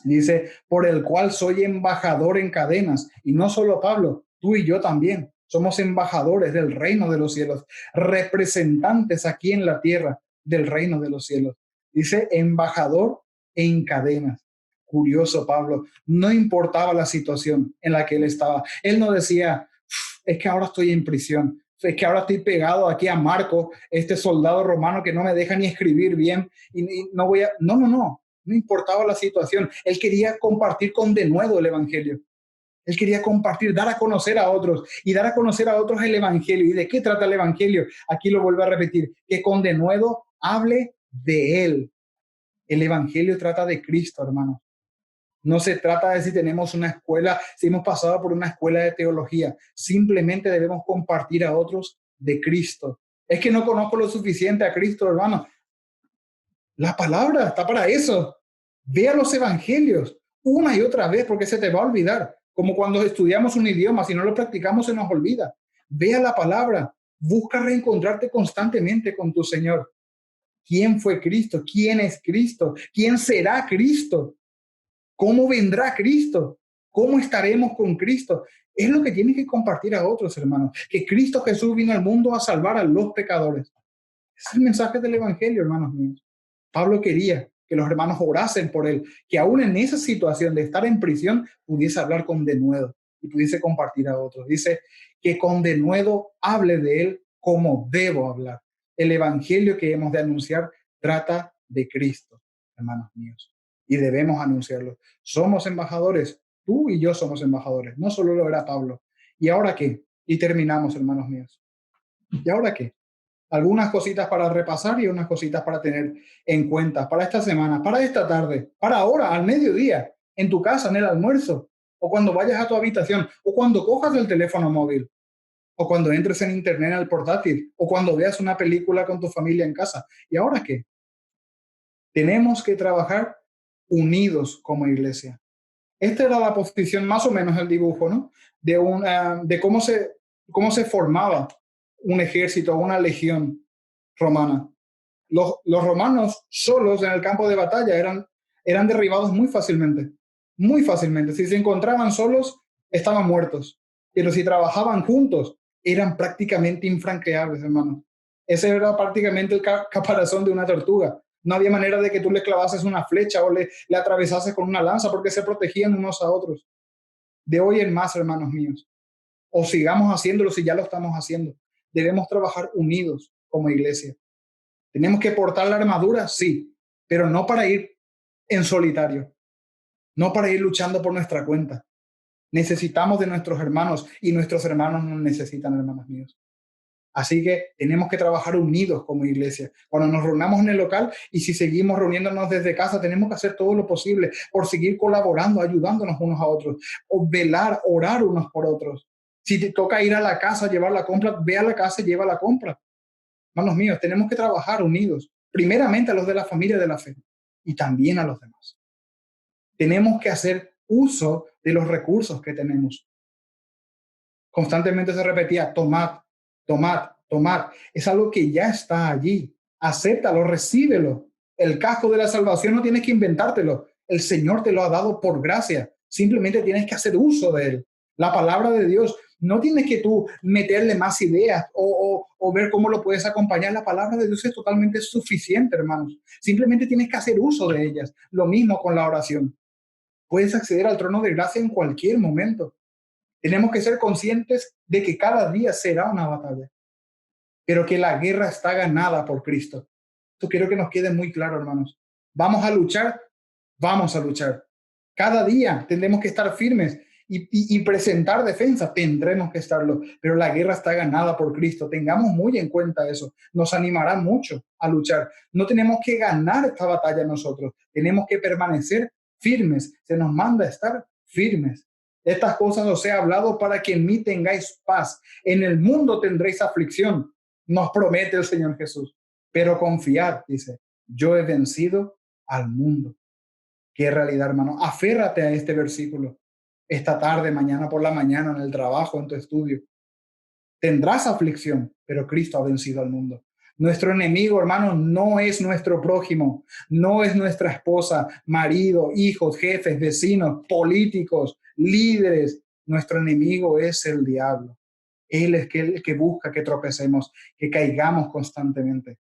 Dice, por el cual soy embajador en cadenas. Y no solo Pablo, tú y yo también. Somos embajadores del reino de los cielos, representantes aquí en la tierra del reino de los cielos. Dice, embajador en cadenas. Curioso, Pablo. No importaba la situación en la que él estaba. Él no decía, es que ahora estoy en prisión. Es que ahora estoy pegado aquí a Marco, este soldado romano que no me deja ni escribir bien y no voy a... No, no, no. No importaba la situación. Él quería compartir con denuedo el evangelio. Él quería compartir, dar a conocer a otros y dar a conocer a otros el evangelio. ¿Y de qué trata el evangelio? Aquí lo vuelvo a repetir, que con denuedo hable de él. El evangelio trata de Cristo, hermano. No se trata de si tenemos una escuela, si hemos pasado por una escuela de teología. Simplemente debemos compartir a otros de Cristo. Es que no conozco lo suficiente a Cristo, hermano. La palabra está para eso. Ve a los evangelios una y otra vez porque se te va a olvidar. Como cuando estudiamos un idioma, si no lo practicamos se nos olvida. Ve a la palabra. Busca reencontrarte constantemente con tu Señor. ¿Quién fue Cristo? ¿Quién es Cristo? ¿Quién será Cristo? ¿Cómo vendrá Cristo? ¿Cómo estaremos con Cristo? Es lo que tienes que compartir a otros, hermanos. Que Cristo Jesús vino al mundo a salvar a los pecadores. Es el mensaje del evangelio, hermanos míos. Pablo quería que los hermanos orasen por él, que aún en esa situación de estar en prisión pudiese hablar con denuedo y pudiese compartir a otros. Dice que con denuedo hable de él como debo hablar. El evangelio que hemos de anunciar trata de Cristo, hermanos míos, y debemos anunciarlo. Somos embajadores, tú y yo somos embajadores, no solo lo era Pablo. ¿Y ahora qué? Y terminamos, hermanos míos. ¿Y ahora qué? Algunas cositas para repasar y unas cositas para tener en cuenta para esta semana, para esta tarde, para ahora, al mediodía, en tu casa, en el almuerzo, o cuando vayas a tu habitación, o cuando cojas el teléfono móvil, o cuando entres en internet al portátil, o cuando veas una película con tu familia en casa. ¿Y ahora qué? Tenemos que trabajar unidos como iglesia. Esta era la posición, más o menos el dibujo, ¿no? De cómo se formaba un ejército, una legión romana. Los romanos solos en el campo de batalla eran derribados muy fácilmente, muy fácilmente. Si se encontraban solos, estaban muertos. Pero si trabajaban juntos, eran prácticamente infranqueables, hermano. Ese era prácticamente el caparazón de una tortuga. No había manera de que tú le clavases una flecha o le atravesases con una lanza porque se protegían unos a otros. De hoy en más, hermanos míos, o sigamos haciéndolo si ya lo estamos haciendo. Debemos trabajar unidos como iglesia. ¿Tenemos que portar la armadura? Sí, pero no para ir en solitario, no para ir luchando por nuestra cuenta. Necesitamos de nuestros hermanos y nuestros hermanos nos necesitan, hermanos míos. Así que tenemos que trabajar unidos como iglesia. Cuando nos reunamos en el local y si seguimos reuniéndonos desde casa, tenemos que hacer todo lo posible por seguir colaborando, ayudándonos unos a otros, o velar, orar unos por otros. Si te toca ir a la casa, llevar la compra, ve a la casa y lleva la compra. Hermanos míos, tenemos que trabajar unidos, primeramente a los de la familia de la fe y también a los demás. Tenemos que hacer uso de los recursos que tenemos. Constantemente se repetía, tomad, tomad, tomad. Es algo que ya está allí. Acéptalo, recíbelo. El casco de la salvación no tienes que inventártelo. El Señor te lo ha dado por gracia. Simplemente tienes que hacer uso de él. La palabra de Dios, no tienes que tú meterle más ideas o ver cómo lo puedes acompañar. La palabra de Dios es totalmente suficiente, hermanos. Simplemente tienes que hacer uso de ellas. Lo mismo con la oración. Puedes acceder al trono de gracia en cualquier momento. Tenemos que ser conscientes de que cada día será una batalla, pero que la guerra está ganada por Cristo. Esto quiero que nos quede muy claro, hermanos. Vamos a luchar, vamos a luchar. Cada día tendremos que estar firmes y presentar defensa, tendremos que estarlo, pero la guerra está ganada por Cristo. Tengamos muy en cuenta eso. Nos animará mucho a luchar. No tenemos que ganar esta batalla nosotros, tenemos que permanecer firmes. Se nos manda a estar firmes. Estas cosas os he hablado para que en mí tengáis paz. En el mundo tendréis aflicción, nos promete el Señor Jesús. Pero confiad, dice, yo he vencido al mundo. Qué realidad, hermano. Aférrate a este versículo. Esta tarde, mañana por la mañana, en el trabajo, en tu estudio. Tendrás aflicción, pero Cristo ha vencido al mundo. Nuestro enemigo, hermano, no es nuestro prójimo, no es nuestra esposa, marido, hijos, jefes, vecinos, políticos, líderes. Nuestro enemigo es el diablo. Él es el que busca que tropecemos, que caigamos constantemente.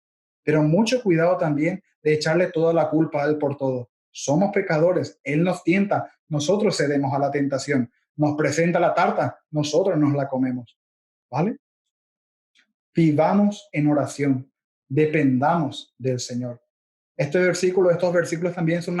Pero mucho cuidado también de echarle toda la culpa a él por todo. Somos pecadores, él nos tienta, nosotros cedemos a la tentación. Nos presenta la tarta, nosotros nos la comemos. ¿Vale? Vivamos en oración, dependamos del Señor. Estos versículos también son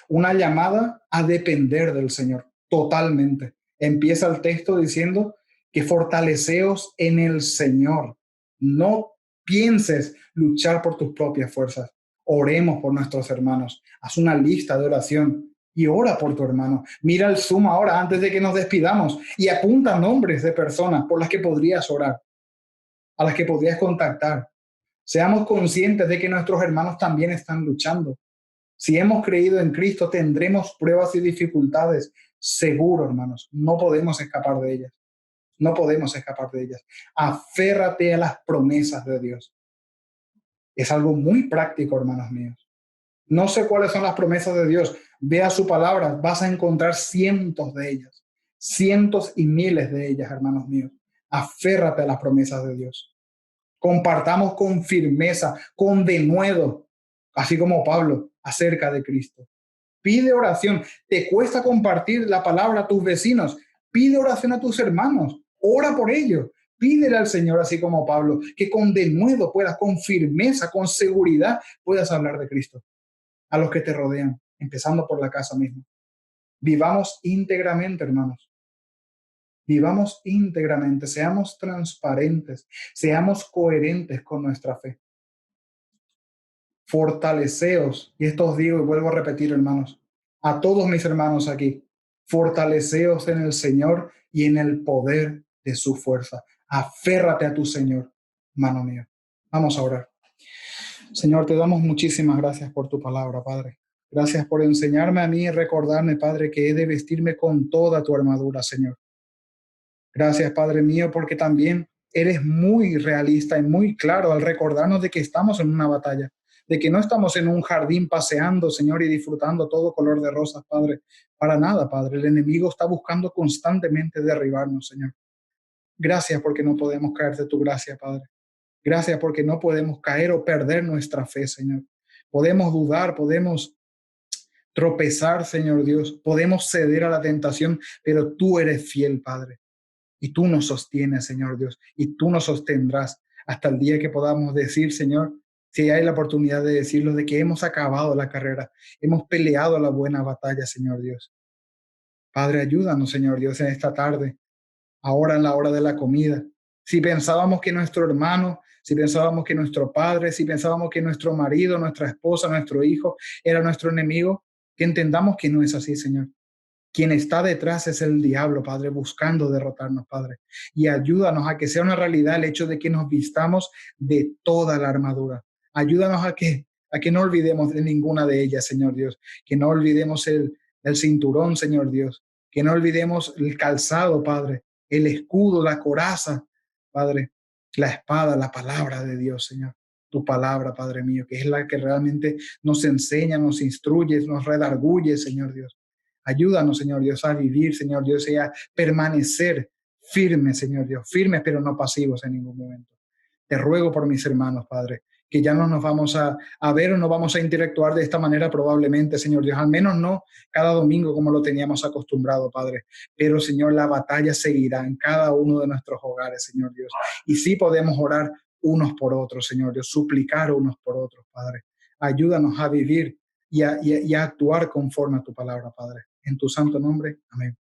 una llamada a depender del Señor, totalmente. Empieza el texto diciendo que fortaleceos en el Señor. No pienses luchar por tus propias fuerzas. Oremos por nuestros hermanos. Haz una lista de oración y ora por tu hermano. Mira el Zoom ahora antes de que nos despidamos y apunta nombres de personas por las que podrías orar, a las que podrías contactar. Seamos conscientes de que nuestros hermanos también están luchando. Si hemos creído en Cristo, tendremos pruebas y dificultades. Seguro, hermanos, no podemos escapar de ellas. No podemos escapar de ellas. Aférrate a las promesas de Dios. Es algo muy práctico, hermanos míos. No sé cuáles son las promesas de Dios. Vea su palabra, vas a encontrar cientos de ellas. Cientos y miles de ellas, hermanos míos. Aférrate a las promesas de Dios. Compartamos con firmeza, con denuedo, así como Pablo, acerca de Cristo. Pide oración. ¿Te cuesta compartir la palabra a tus vecinos? Pide oración a tus hermanos. Ora por ellos. Pídele al Señor, así como Pablo, que con denuedo puedas, con firmeza, con seguridad, puedas hablar de Cristo a los que te rodean, empezando por la casa misma. Vivamos íntegramente, hermanos. Vivamos íntegramente, seamos transparentes, seamos coherentes con nuestra fe. Fortaleceos, y esto os digo y vuelvo a repetir, hermanos, a todos mis hermanos aquí, fortaleceos en el Señor y en el poder de su fuerza. Aférrate a tu Señor, hermano mío. Vamos a orar. Señor, te damos muchísimas gracias por tu palabra, Padre. Gracias por enseñarme a mí y recordarme, Padre, que he de vestirme con toda tu armadura, Señor. Gracias, Padre mío, porque también eres muy realista y muy claro al recordarnos de que estamos en una batalla, de que no estamos en un jardín paseando, Señor, y disfrutando todo color de rosas, Padre. Para nada, Padre. El enemigo está buscando constantemente derribarnos, Señor. Gracias porque no podemos caer de tu gracia, Padre. Gracias porque no podemos caer o perder nuestra fe, Señor. Podemos dudar, podemos tropezar, Señor Dios. Podemos ceder a la tentación, pero tú eres fiel, Padre. Y tú nos sostienes, Señor Dios, y tú nos sostendrás hasta el día que podamos decir, Señor, si hay la oportunidad de decirlo, de que hemos acabado la carrera, hemos peleado la buena batalla, Señor Dios. Padre, ayúdanos, Señor Dios, en esta tarde, ahora en la hora de la comida. Si pensábamos que nuestro hermano, si pensábamos que nuestro padre, si pensábamos que nuestro marido, nuestra esposa, nuestro hijo era nuestro enemigo, que entendamos que no es así, Señor. Quien está detrás es el diablo, Padre, buscando derrotarnos, Padre. Y ayúdanos a que sea una realidad el hecho de que nos vistamos de toda la armadura. Ayúdanos a que no olvidemos de ninguna de ellas, Señor Dios. Que no olvidemos el cinturón, Señor Dios. Que no olvidemos el calzado, Padre. El escudo, la coraza, Padre. La espada, la palabra de Dios, Señor. Tu palabra, Padre mío, que es la que realmente nos enseña, nos instruye, nos redarguye, Señor Dios. Ayúdanos, Señor Dios, a vivir, Señor Dios, y a permanecer firmes, Señor Dios, firmes pero no pasivos en ningún momento. Te ruego por mis hermanos, Padre, que ya no nos vamos a ver o no vamos a interactuar de esta manera probablemente, Señor Dios, al menos no cada domingo como lo teníamos acostumbrado, Padre. Pero, Señor, la batalla seguirá en cada uno de nuestros hogares, Señor Dios. Y sí podemos orar unos por otros, Señor Dios, suplicar unos por otros, Padre. Ayúdanos a vivir y a actuar conforme a tu palabra, Padre. En tu santo nombre, amén.